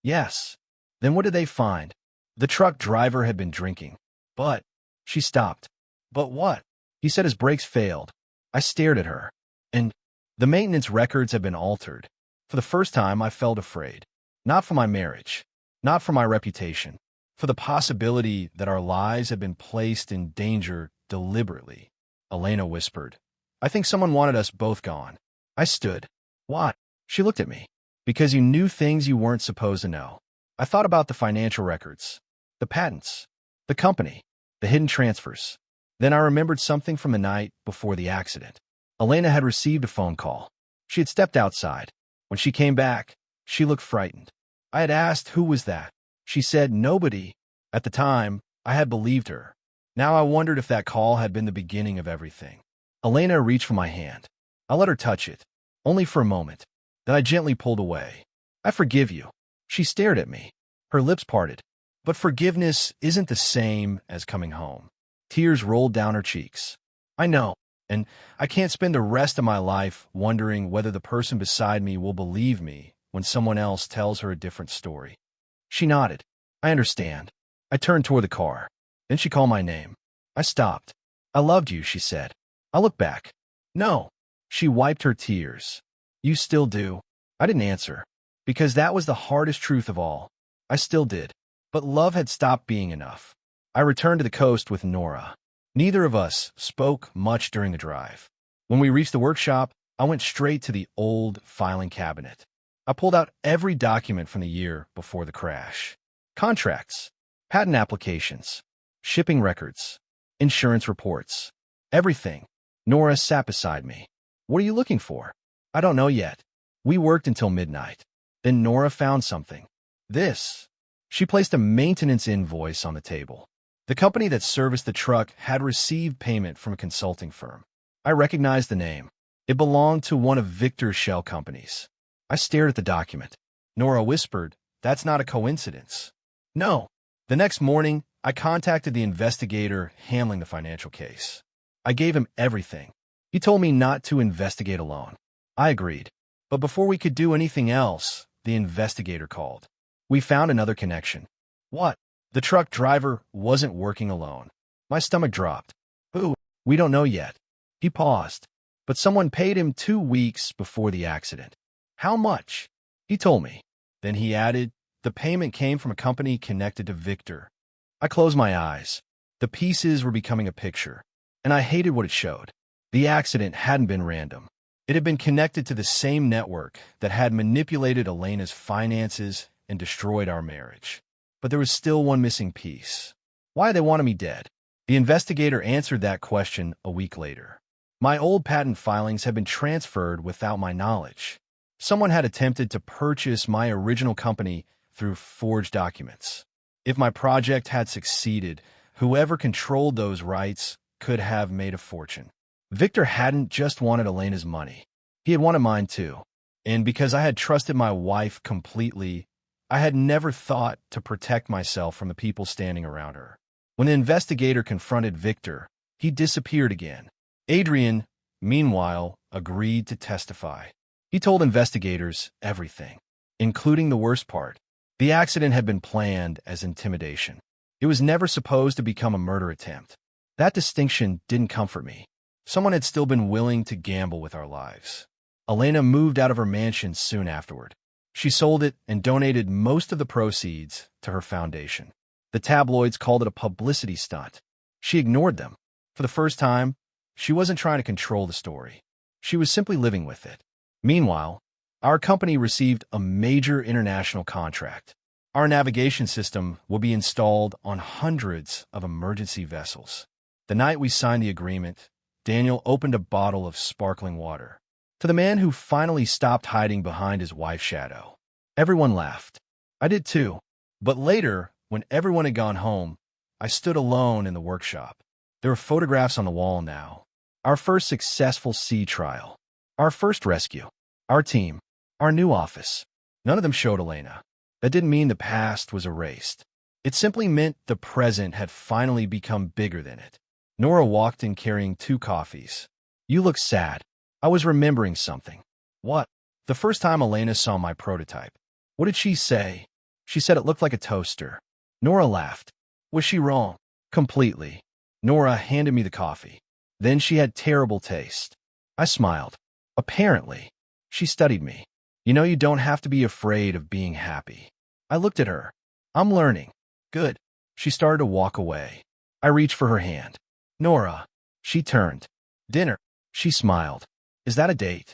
Yes. Then what did they find? The truck driver had been drinking. But she stopped. But what? He said his brakes failed. I stared at her. And the maintenance records had been altered. For the first time, I felt afraid. Not for my marriage. Not for my reputation. For the possibility that our lives had been placed in danger deliberately. Elena whispered, I think someone wanted us both gone. I stood. Why? She looked at me. Because you knew things you weren't supposed to know. I thought about the financial records, the patents, the company, the hidden transfers. Then I remembered something from the night before the accident. Elena had received a phone call. She had stepped outside. When she came back, she looked frightened. I had asked who was that. She said nobody. At the time, I had believed her. Now I wondered if that call had been the beginning of everything. Elena reached for my hand. I let her touch it, only for a moment. Then I gently pulled away. I forgive you. She stared at me. Her lips parted. But forgiveness isn't the same as coming home. Tears rolled down her cheeks. I know, and I can't spend the rest of my life wondering whether the person beside me will believe me when someone else tells her a different story. She nodded. I understand. I turned toward the car. Then she called my name. I stopped. I loved you, she said. I looked back. No. She wiped her tears. You still do. I didn't answer. Because that was the hardest truth of all. I still did. But love had stopped being enough. I returned to the coast with Nora. Neither of us spoke much during the drive. When we reached the workshop, I went straight to the old filing cabinet. I pulled out every document from the year before the crash. Contracts, patent applications, shipping records, insurance reports, everything. Nora sat beside me. What are you looking for? I don't know yet. We worked until midnight. Then Nora found something. This. She placed a maintenance invoice on the table. The company that serviced the truck had received payment from a consulting firm. I recognized the name. It belonged to one of Victor's shell companies. I stared at the document. Nora whispered, "That's not a coincidence." No. The next morning, I contacted the investigator handling the financial case. I gave him everything. He told me not to investigate alone. I agreed. But before we could do anything else, the investigator called. We found another connection. What? The truck driver wasn't working alone. My stomach dropped. Who? We don't know yet. He paused. But someone paid him 2 weeks before the accident. How much? He told me. Then he added, the payment came from a company connected to Victor. I closed my eyes. The pieces were becoming a picture, and I hated what it showed. The accident hadn't been random. It had been connected to the same network that had manipulated Elena's finances and destroyed our marriage. But there was still one missing piece. Why they wanted me dead? The investigator answered that question a week later. My old patent filings had been transferred without my knowledge. Someone had attempted to purchase my original company through forged documents. If my project had succeeded, whoever controlled those rights could have made a fortune. Victor hadn't just wanted Elena's money. He had wanted mine too. And because I had trusted my wife completely, I had never thought to protect myself from the people standing around her. When the investigator confronted Victor, he disappeared again. Adrian, meanwhile, agreed to testify. He told investigators everything, including the worst part. The accident had been planned as intimidation. It was never supposed to become a murder attempt. That distinction didn't comfort me. Someone had still been willing to gamble with our lives. Elena moved out of her mansion soon afterward. She sold it and donated most of the proceeds to her foundation. The tabloids called it a publicity stunt. She ignored them. For the first time, she wasn't trying to control the story. She was simply living with it. Meanwhile, our company received a major international contract. Our navigation system will be installed on hundreds of emergency vessels. The night we signed the agreement, Daniel opened a bottle of sparkling water. To the man who finally stopped hiding behind his wife's shadow. Everyone laughed. I did too. But later, when everyone had gone home, I stood alone in the workshop. There were photographs on the wall now. Our first successful sea trial. Our first rescue. Our team. Our new office. None of them showed Elena. That didn't mean the past was erased. It simply meant the present had finally become bigger than it. Nora walked in carrying 2 coffees. You look sad. I was remembering something. What? The first time Elena saw my prototype. What did she say? She said it looked like a toaster. Nora laughed. Was she wrong? Completely. Nora handed me the coffee. Then she had terrible taste. I smiled. Apparently. She studied me. You know, you don't have to be afraid of being happy. I looked at her. I'm learning. Good. She started to walk away. I reached for her hand. Nora. She turned. Dinner. She smiled. Is that a date?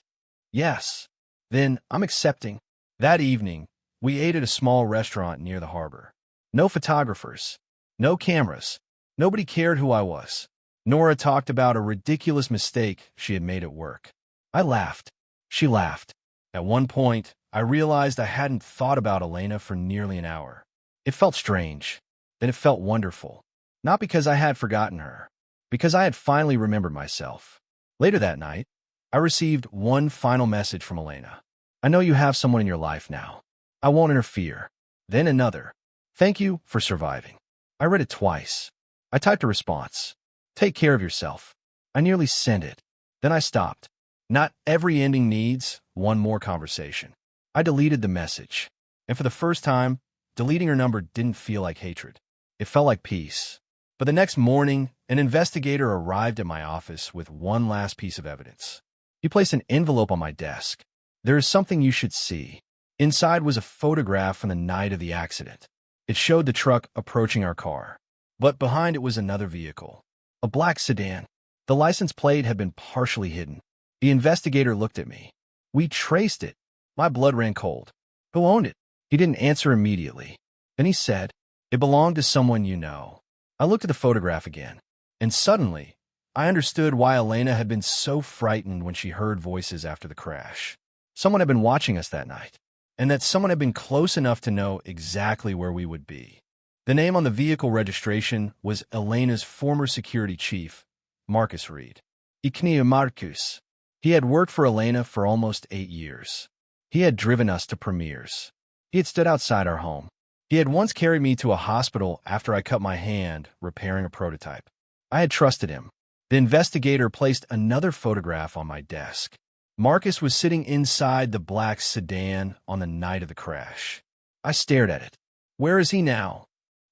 Yes. Then I'm accepting. That evening, we ate at a small restaurant near the harbor. No photographers. No cameras. Nobody cared who I was. Nora talked about a ridiculous mistake she had made at work. I laughed. She laughed. At one point, I realized I hadn't thought about Elena for nearly an hour. It felt strange. Then it felt wonderful. Not because I had forgotten her. Because I had finally remembered myself. Later that night, I received one final message from Elena. I know you have someone in your life now. I won't interfere. Then another. Thank you for surviving. I read it twice. I typed a response. Take care of yourself. I nearly sent it. Then I stopped. Not every ending needs one more conversation. I deleted the message. And for the first time, deleting her number didn't feel like hatred. It felt like peace. But the next morning, an investigator arrived at my office with one last piece of evidence. He placed an envelope on my desk. There is something you should see. Inside was a photograph from the night of the accident. It showed the truck approaching our car. But behind it was another vehicle. A black sedan. The license plate had been partially hidden. The investigator looked at me. We traced it. My blood ran cold. Who owned it? He didn't answer immediately. Then he said, it belonged to someone you know. I looked at the photograph again, and suddenly, I understood why Elena had been so frightened when she heard voices after the crash. Someone had been watching us that night, and that someone had been close enough to know exactly where we would be. The name on the vehicle registration was Elena's former security chief, Marcus Reed. Iknea Marcus. He had worked for Elena for almost 8 years. He had driven us to premieres. He had stood outside our home. He had once carried me to a hospital after I cut my hand repairing a prototype. I had trusted him. The investigator placed another photograph on my desk. Marcus was sitting inside the black sedan on the night of the crash. I stared at it. Where is he now?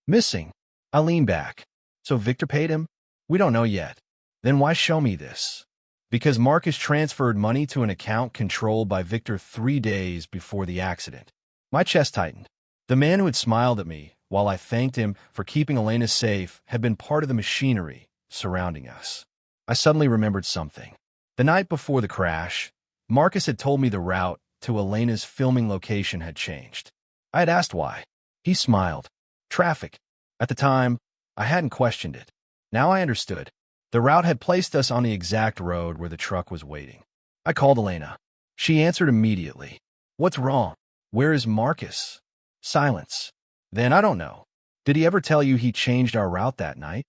Missing. I leaned back. So Victor paid him? We don't know yet. Then why show me this? Because Marcus transferred money to an account controlled by Victor 3 days before the accident. My chest tightened. The man who had smiled at me while I thanked him for keeping Elena safe had been part of the machinery surrounding us. I suddenly remembered something. The night before the crash, Marcus had told me the route to Elena's filming location had changed. I had asked why. He smiled. Traffic. At the time, I hadn't questioned it. Now I understood. The route had placed us on the exact road where the truck was waiting. I called Elena. She answered immediately. What's wrong? Where is Marcus? Silence. Then I don't know. Did he ever tell you he changed our route that night?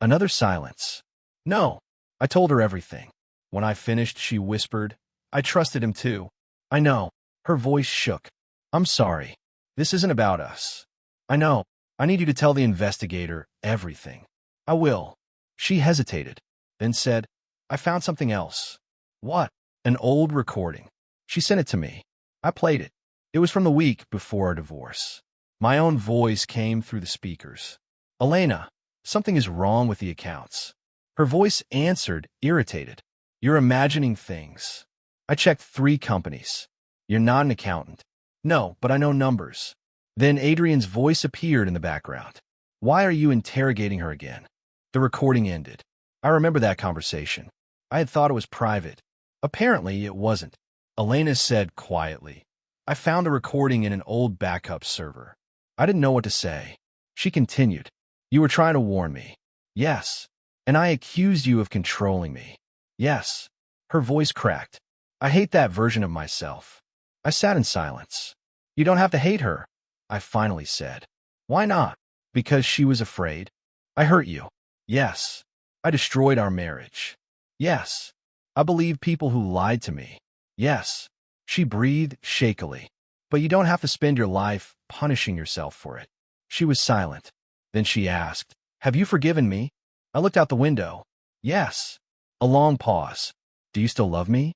Another silence. No. I told her everything. When I finished, she whispered, I trusted him too. I know. Her voice shook. I'm sorry. This isn't about us. I know. I need you to tell the investigator everything. I will. She hesitated, then said, I found something else. What? An old recording. She sent it to me. I played it. It was from the week before our divorce. My own voice came through the speakers. Elena, something is wrong with the accounts. Her voice answered, irritated. You're imagining things. I checked 3 companies. You're not an accountant. No, but I know numbers. Then Adrian's voice appeared in the background. Why are you interrogating her again? The recording ended. I remember that conversation. I had thought it was private. Apparently, it wasn't. Elena said quietly, I found a recording in an old backup server. I didn't know what to say. She continued, you were trying to warn me. Yes. And I accused you of controlling me. Yes. Her voice cracked. I hate that version of myself. I sat in silence. You don't have to hate her, I finally said. Why not? Because she was afraid. I hurt you. Yes. I destroyed our marriage. Yes. I believed people who lied to me. Yes. She breathed shakily. But you don't have to spend your life punishing yourself for it. She was silent. Then she asked, have you forgiven me? I looked out the window. Yes. A long pause. Do you still love me?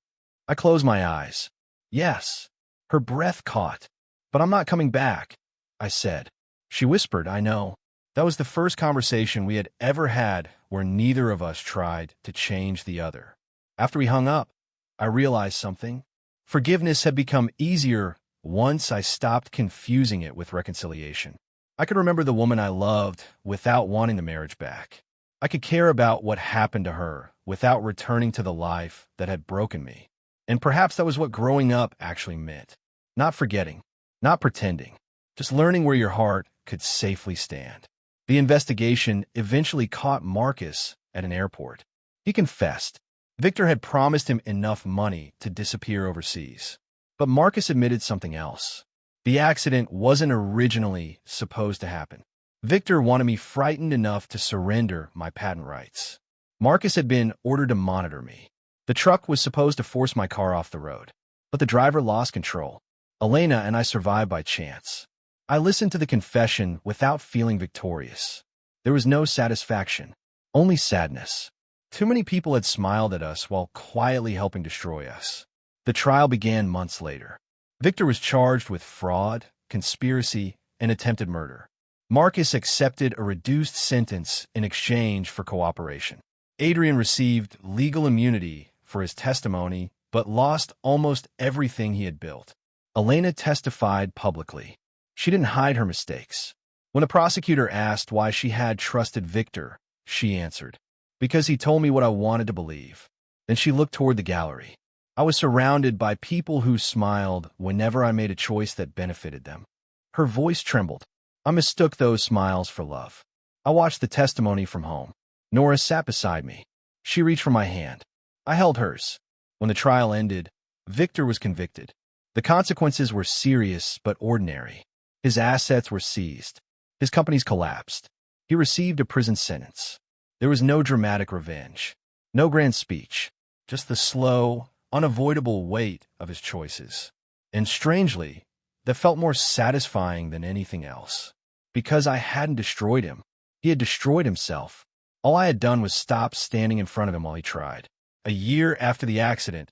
I closed my eyes. Yes. Her breath caught. But I'm not coming back, I said. She whispered, I know. That was the first conversation we had ever had where neither of us tried to change the other. After we hung up, I realized something. Forgiveness had become easier once I stopped confusing it with reconciliation. I could remember the woman I loved without wanting the marriage back. I could care about what happened to her without returning to the life that had broken me. And perhaps that was what growing up actually meant. Not forgetting, not pretending, just learning where your heart could safely stand. The investigation eventually caught Marcus at an airport. He confessed. Victor had promised him enough money to disappear overseas. But Marcus admitted something else. The accident wasn't originally supposed to happen. Victor wanted me frightened enough to surrender my patent rights. Marcus had been ordered to monitor me. The truck was supposed to force my car off the road, but the driver lost control. Elena and I survived by chance. I listened to the confession without feeling victorious. There was no satisfaction, only sadness. Too many people had smiled at us while quietly helping destroy us. The trial began months later. Victor was charged with fraud, conspiracy, and attempted murder. Marcus accepted a reduced sentence in exchange for cooperation. Adrian received legal immunity for his testimony, but lost almost everything he had built. Elena testified publicly. She didn't hide her mistakes. When the prosecutor asked why she had trusted Victor, she answered, "Because he told me what I wanted to believe." Then she looked toward the gallery. I was surrounded by people who smiled whenever I made a choice that benefited them. Her voice trembled. I mistook those smiles for love. I watched the testimony from home. Nora sat beside me. She reached for my hand. I held hers. When the trial ended, Victor was convicted. The consequences were serious but ordinary. His assets were seized. His companies collapsed. He received a prison sentence. There was no dramatic revenge, no grand speech, just the slow, unavoidable weight of his choices. And strangely, that felt more satisfying than anything else. Because I hadn't destroyed him. He had destroyed himself. All I had done was stop standing in front of him while he tried. A year after the accident,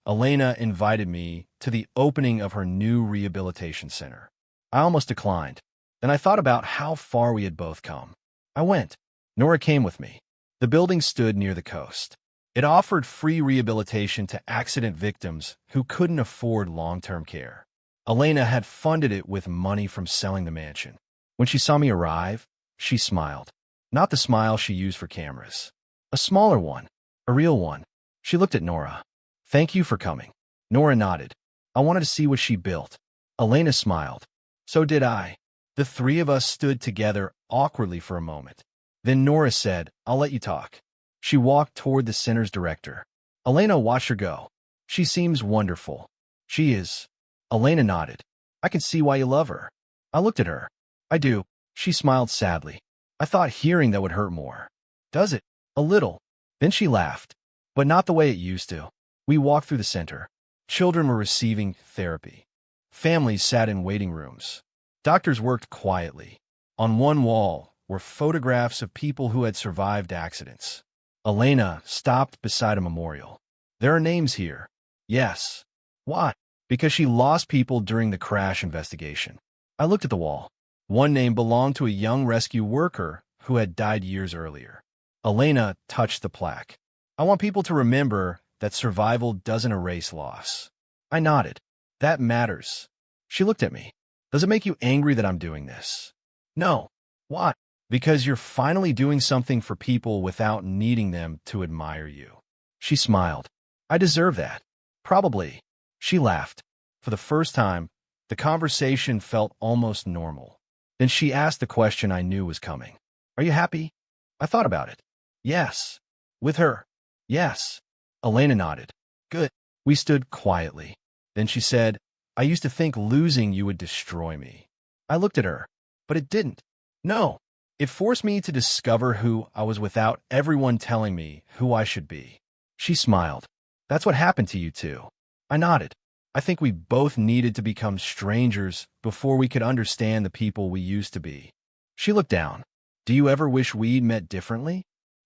Elena invited me to the opening of her new rehabilitation center. I almost declined. Then I thought about how far we had both come. I went. Nora came with me. The building stood near the coast. It offered free rehabilitation to accident victims who couldn't afford long-term care. Elena had funded it with money from selling the mansion. When she saw me arrive, she smiled. Not the smile she used for cameras. A smaller one. A real one. She looked at Nora. "Thank you for coming." Nora nodded. I wanted to see what she built. Elena smiled. So did I. The three of us stood together awkwardly for a moment. Then Nora said, "I'll let you talk." She walked toward the center's director. Elena watched her go. "She seems wonderful." "She is." Elena nodded. "I can see why you love her." I looked at her. "I do." She smiled sadly. I thought hearing that would hurt more. "Does it?" "A little." Then she laughed. "But not the way it used to." We walked through the center. Children were receiving therapy. Families sat in waiting rooms. Doctors worked quietly. On one wall were photographs of people who had survived accidents. Elena stopped beside a memorial. "There are names here." "Yes." "Why?" "Because she lost people during the crash investigation." I looked at the wall. One name belonged to a young rescue worker who had died years earlier. Elena touched the plaque. "I want people to remember that survival doesn't erase loss." I nodded. "That matters." She looked at me. "Does it make you angry that I'm doing this?" "No." "Why?" "Because you're finally doing something for people without needing them to admire you." She smiled. "I deserve that." "Probably." She laughed. For the first time, the conversation felt almost normal. Then she asked the question I knew was coming. "Are you happy?" I thought about it. "Yes." "With her?" "Yes." Elena nodded. "Good." We stood quietly. Then she said, "I used to think losing you would destroy me." I looked at her. "But it didn't." "No. It forced me to discover who I was without everyone telling me who I should be." She smiled. "That's what happened to you too." I nodded. "I think we both needed to become strangers before we could understand the people we used to be." She looked down. "Do you ever wish we'd met differently?"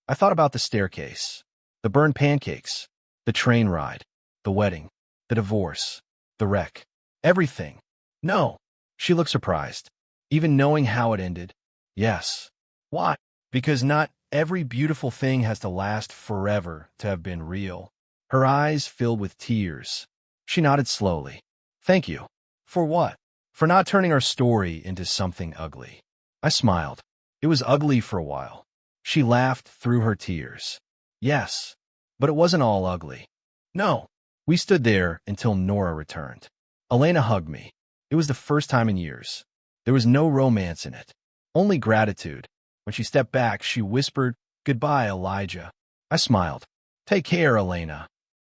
I thought about the staircase, the burned pancakes, the train ride, the wedding, the divorce, the wreck, everything. "No." She looked surprised. "Even knowing how it ended?" "Yes." "Why?" "Because not every beautiful thing has to last forever to have been real." Her eyes filled with tears. She nodded slowly. "Thank you." "For what?" "For not turning our story into something ugly." I smiled. "It was ugly for a while." She laughed through her tears. Yes, but it wasn't all ugly. No. We stood there until Nora returned. Elena hugged me. It was the first time in years. There was no romance in it, only gratitude. When she stepped back, she whispered, "Goodbye, Elijah." I smiled. "Take care, Elena."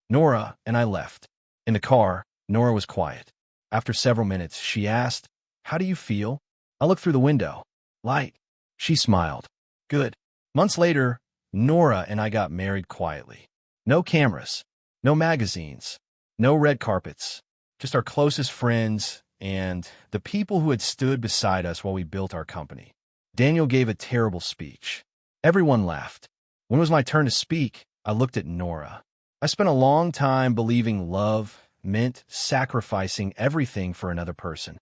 Nora and I left. In the car, Nora was quiet. After several minutes, she asked, "How do you feel?" I looked through the window. "Light." She smiled. "Good." Months later, Nora and I got married quietly. No cameras, no magazines, no red carpets, just our closest friends and the people who had stood beside us while we built our company. Daniel gave a terrible speech. Everyone laughed. When it was my turn to speak, I looked at Nora. I spent a long time believing love meant sacrificing everything for another person.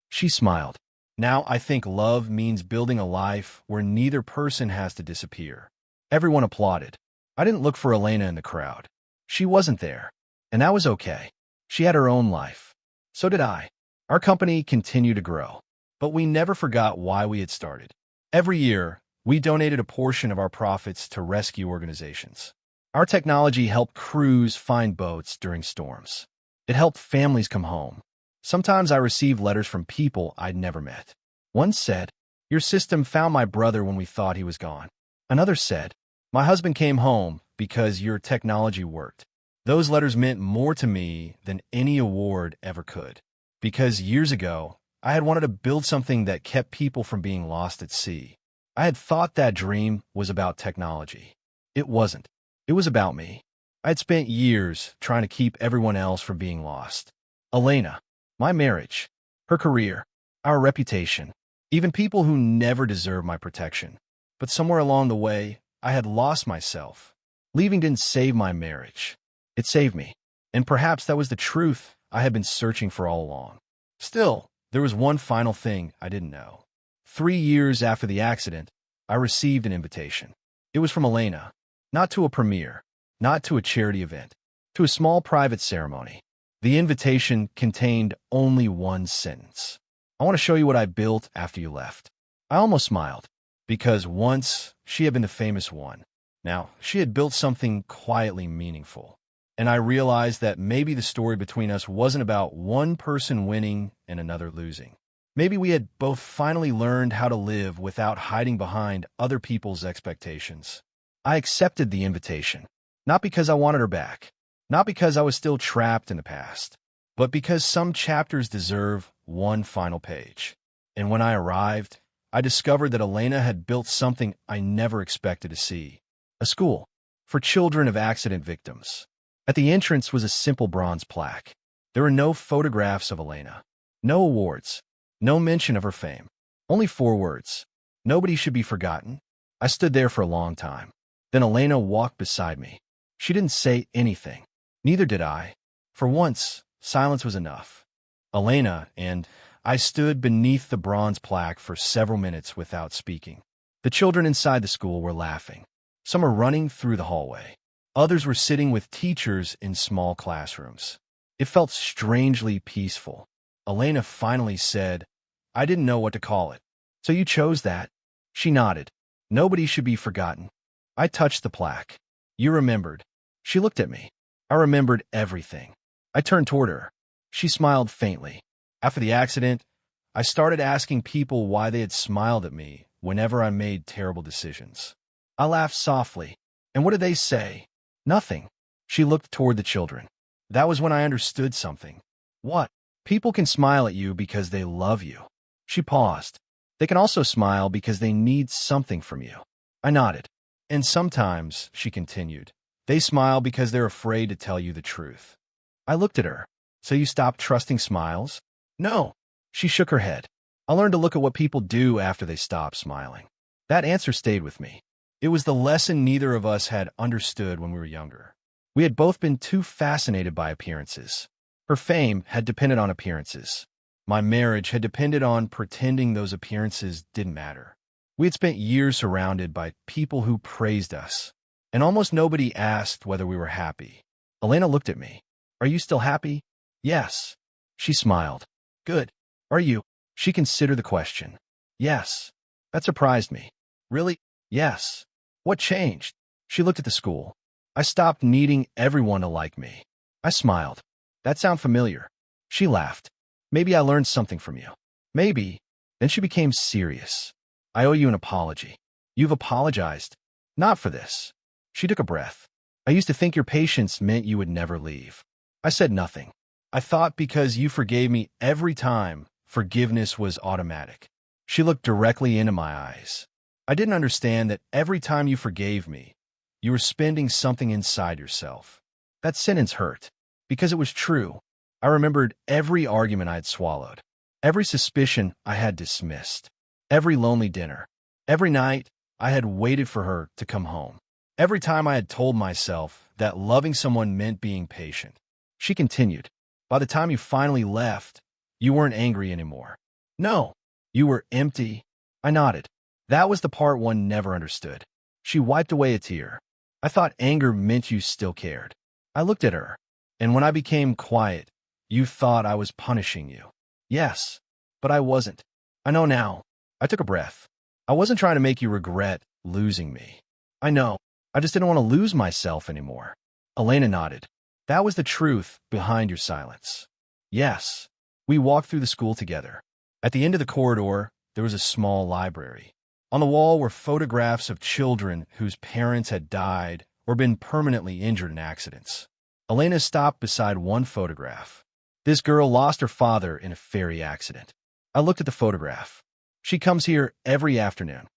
She smiled. Now I think love means building a life where neither person has to disappear. Everyone applauded. I didn't look for Elena in the crowd. She wasn't there, and that was okay. She had her own life. So did I. Our company continued to grow, but we never forgot why we had started. Every year, we donated a portion of our profits to rescue organizations. Our technology helped crews find boats during storms. It helped families come home. Sometimes I received letters from people I'd never met. One said, "Your system found my brother when we thought he was gone." Another said, "My husband came home because your technology worked." Those letters meant more to me than any award ever could. Because years ago, I had wanted to build something that kept people from being lost at sea. I had thought that dream was about technology. It wasn't. It was about me. I had spent years trying to keep everyone else from being lost. Elena, my marriage, her career, our reputation, even people who never deserved my protection. But somewhere along the way, I had lost myself. Leaving didn't save my marriage. It saved me. And perhaps that was the truth I had been searching for all along. Still, there was one final thing I didn't know. 3 years after the accident, I received an invitation. It was from Elena, not to a premiere, not to a charity event, to a small private ceremony. The invitation contained only one sentence. "I want to show you what I built after you left." I almost smiled, because once she had been the famous one. Now, she had built something quietly meaningful. And I realized that maybe the story between us wasn't about one person winning and another losing. Maybe we had both finally learned how to live without hiding behind other people's expectations. I accepted the invitation, not because I wanted her back, not because I was still trapped in the past, but because some chapters deserve one final page. And when I arrived, I discovered that Elena had built something I never expected to see. A school for children of accident victims. At the entrance was a simple bronze plaque. There were no photographs of Elena, no awards, no mention of her fame. Only 4 words. Nobody should be forgotten. I stood there for a long time. Then Elena walked beside me. She didn't say anything. Neither did I. For once, silence was enough. Elena and I stood beneath the bronze plaque for several minutes without speaking. The children inside the school were laughing. Some were running through the hallway. Others were sitting with teachers in small classrooms. It felt strangely peaceful. Elena finally said, "I didn't know what to call it. So you chose that?" She nodded. "Nobody should be forgotten." I touched the plaque. "You remembered." She looked at me. I remembered everything. I turned toward her. She smiled faintly. After the accident, I started asking people why they had smiled at me whenever I made terrible decisions. I laughed softly. And what did they say? Nothing. She looked toward the children. That was when I understood something. What? People can smile at you because they love you. She paused. They can also smile because they need something from you. I nodded. And sometimes, she continued, they smile because they're afraid to tell you the truth. I looked at her. So you stopped trusting smiles? No. She shook her head. I learned to look at what people do after they stop smiling. That answer stayed with me. It was the lesson neither of us had understood when we were younger. We had both been too fascinated by appearances. Her fame had depended on appearances. My marriage had depended on pretending those appearances didn't matter. We had spent years surrounded by people who praised us, and almost nobody asked whether we were happy. Elena looked at me. "Are you still happy?" "Yes." She smiled. "Good. Are you?" She considered the question. "Yes." That surprised me. "Really?" "Yes." What changed? She looked at the school. I stopped needing everyone to like me. I smiled. That sound familiar? She laughed. Maybe I learned something from you. Maybe. Then she became serious. I owe you an apology. You've apologized. Not for this. She took a breath. I used to think your patience meant you would never leave. I said nothing. I thought because you forgave me every time, forgiveness was automatic. She looked directly into my eyes. I didn't understand that every time you forgave me, you were spending something inside yourself. That sentence hurt, because it was true. I remembered every argument I had swallowed, every suspicion I had dismissed, every lonely dinner, every night I had waited for her to come home, every time I had told myself that loving someone meant being patient. She continued, by the time you finally left, you weren't angry anymore. No, you were empty. I nodded. That was the part one never understood. She wiped away a tear. I thought anger meant you still cared. I looked at her, and when I became quiet, you thought I was punishing you. Yes, but I wasn't. I know now. I took a breath. I wasn't trying to make you regret losing me. I know. I just didn't want to lose myself anymore. Elena nodded. That was the truth behind your silence. Yes. We walked through the school together. At the end of the corridor, there was a small library. On the wall were photographs of children whose parents had died or been permanently injured in accidents. Elena stopped beside one photograph. This girl lost her father in a ferry accident. I looked at the photograph. She comes here every afternoon.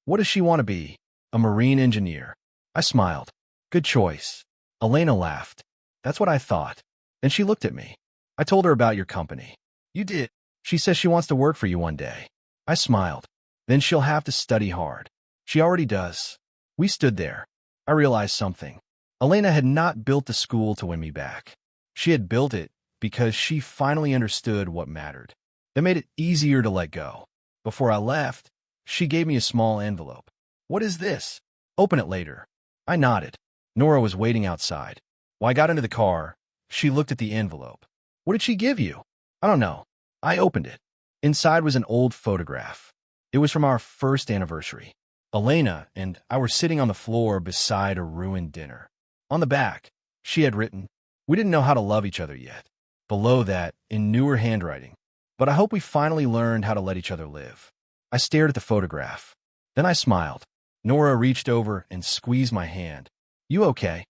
What does she want to be? A marine engineer. I smiled. Good choice. Elena laughed. That's what I thought. Then she looked at me. I told her about your company. You did. She says she wants to work for you one day. I smiled. Then she'll have to study hard. She already does. We stood there. I realized something. Elena had not built the school to win me back. She had built it because she finally understood what mattered. That made it easier to let go. Before I left, she gave me a small envelope. What is this? Open it later. I nodded. Nora was waiting outside. When I got into the car, she looked at the envelope. What did she give you? I don't know. I opened it. Inside was an old photograph. It was from our first anniversary. Elena and I were sitting on the floor beside a ruined dinner. On the back, she had written, "We didn't know how to love each other yet." Below that, in newer handwriting, "But I hope we finally learned how to let each other live." I stared at the photograph. Then I smiled. Nora reached over and squeezed my hand. You okay?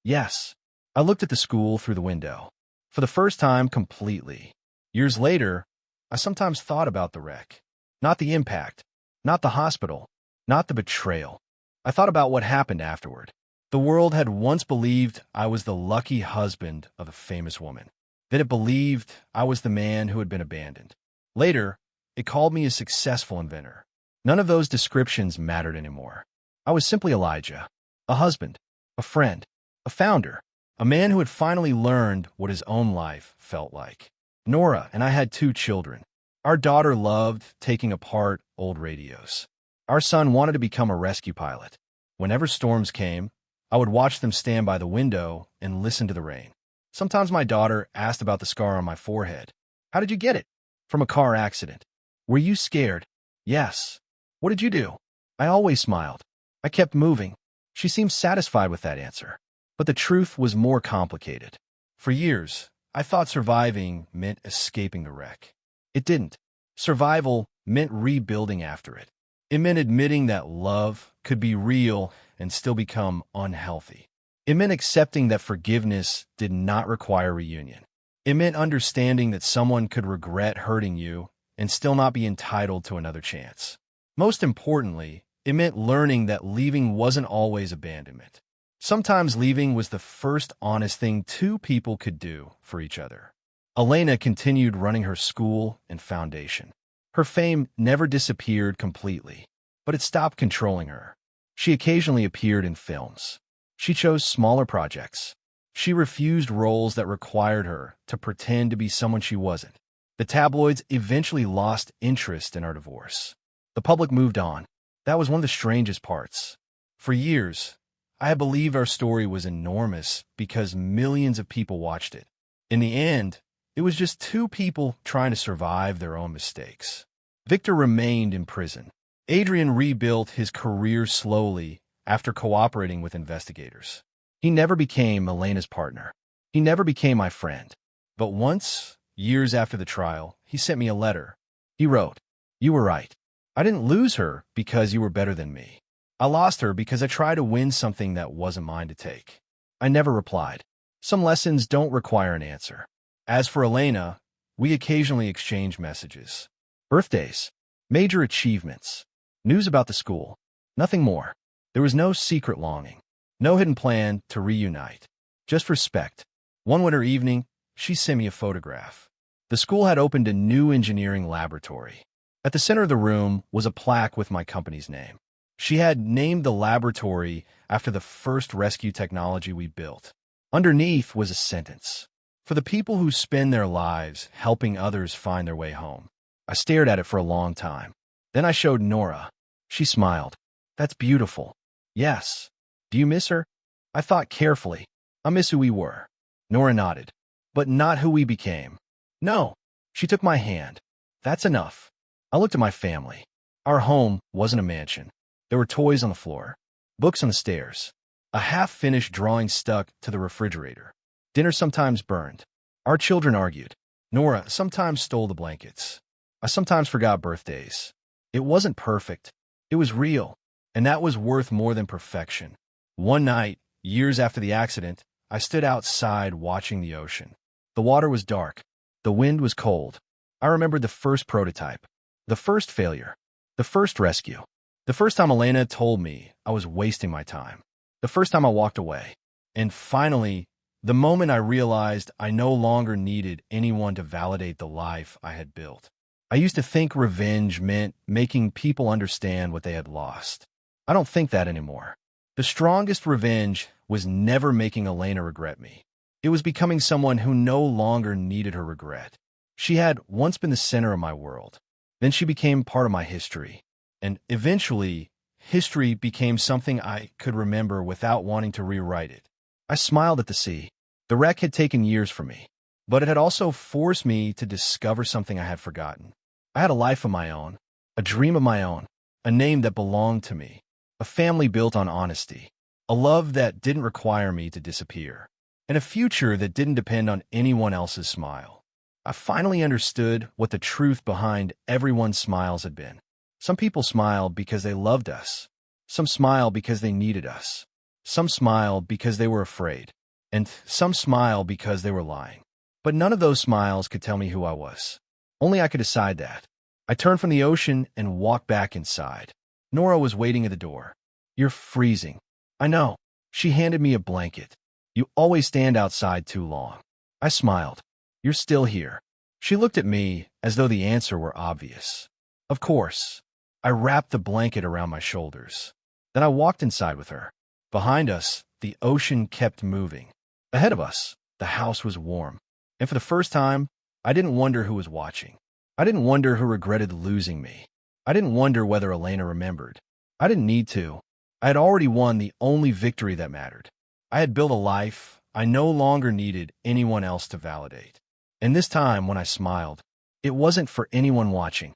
Yes. I looked at the school through the window. For the first time, completely. Years later, I sometimes thought about the wreck. Not the impact. Not the hospital. Not the betrayal. I thought about what happened afterward. The world had once believed I was the lucky husband of a famous woman. Then it believed I was the man who had been abandoned. Later, it called me a successful inventor. None of those descriptions mattered anymore. I was simply Elijah, a husband, a friend, a founder, a man who had finally learned what his own life felt like. Nora and I had 2 children. Our daughter loved taking apart old radios. Our son wanted to become a rescue pilot. Whenever storms came, I would watch them stand by the window and listen to the rain. Sometimes my daughter asked about the scar on my forehead. How did you get it? From a car accident. Were you scared? Yes. What did you do? I always smiled. I kept moving. She seemed satisfied with that answer. But the truth was more complicated. For years, I thought surviving meant escaping the wreck. It didn't. Survival meant rebuilding after it. It meant admitting that love could be real and still become unhealthy. It meant accepting that forgiveness did not require reunion. It meant understanding that someone could regret hurting you and still not be entitled to another chance. Most importantly, it meant learning that leaving wasn't always abandonment. Sometimes leaving was the first honest thing 2 people could do for each other. Elena continued running her school and foundation. Her fame never disappeared completely, but it stopped controlling her. She occasionally appeared in films. She chose smaller projects. She refused roles that required her to pretend to be someone she wasn't. The tabloids eventually lost interest in our divorce. The public moved on. That was one of the strangest parts. For years, I had believed our story was enormous because millions of people watched it. In the end, it was just 2 people trying to survive their own mistakes. Victor remained in prison. Adrian rebuilt his career slowly after cooperating with investigators. He never became Elena's partner. He never became my friend. But once, years after the trial, he sent me a letter. He wrote, "You were right. I didn't lose her because you were better than me. I lost her because I tried to win something that wasn't mine to take." I never replied. Some lessons don't require an answer. As for Elena, we occasionally exchange messages. Birthdays, major achievements, news about the school. Nothing more. There was no secret longing, no hidden plan to reunite. Just respect. One winter evening, she sent me a photograph. The school had opened a new engineering laboratory. At the center of the room was a plaque with my company's name. She had named the laboratory after the first rescue technology we built. Underneath was a sentence: "For the people who spend their lives helping others find their way home." I stared at it for a long time. Then I showed Nora. She smiled. "That's beautiful." "Yes." "Do you miss her?" I thought carefully. "I miss who we were." Nora nodded. "But not who we became." "No." She took my hand. "That's enough." I looked at my family. Our home wasn't a mansion. There were toys on the floor, books on the stairs, a half-finished drawing stuck to the refrigerator. Dinner sometimes burned. Our children argued. Nora sometimes stole the blankets. I sometimes forgot birthdays. It wasn't perfect. It was real, and that was worth more than perfection. One night, years after the accident, I stood outside watching the ocean. The water was dark. The wind was cold. I remembered the first prototype, the first failure, the first rescue, the first time Elena told me I was wasting my time, the first time I walked away, and finally, the moment I realized I no longer needed anyone to validate the life I had built. I used to think revenge meant making people understand what they had lost. I don't think that anymore. The strongest revenge was never making Elena regret me. It was becoming someone who no longer needed her regret. She had once been the center of my world. Then she became part of my history. And eventually, history became something I could remember without wanting to rewrite it. I smiled at the sea. The wreck had taken years from me, but it had also forced me to discover something I had forgotten. I had a life of my own, a dream of my own, a name that belonged to me, a family built on honesty, a love that didn't require me to disappear, and a future that didn't depend on anyone else's smile. I finally understood what the truth behind everyone's smiles had been. Some people smiled because they loved us. Some smiled because they needed us. Some smiled because they were afraid. And some smiled because they were lying. But none of those smiles could tell me who I was. Only I could decide that. I turned from the ocean and walked back inside. Nora was waiting at the door. "You're freezing." "I know." She handed me a blanket. "You always stand outside too long." I smiled. "You're still here." She looked at me as though the answer were obvious. Of course. I wrapped the blanket around my shoulders. Then I walked inside with her. Behind us, the ocean kept moving. Ahead of us, the house was warm. And for the first time, I didn't wonder who was watching. I didn't wonder who regretted losing me. I didn't wonder whether Elena remembered. I didn't need to. I had already won the only victory that mattered. I had built a life I no longer needed anyone else to validate. And this time, when I smiled, it wasn't for anyone watching.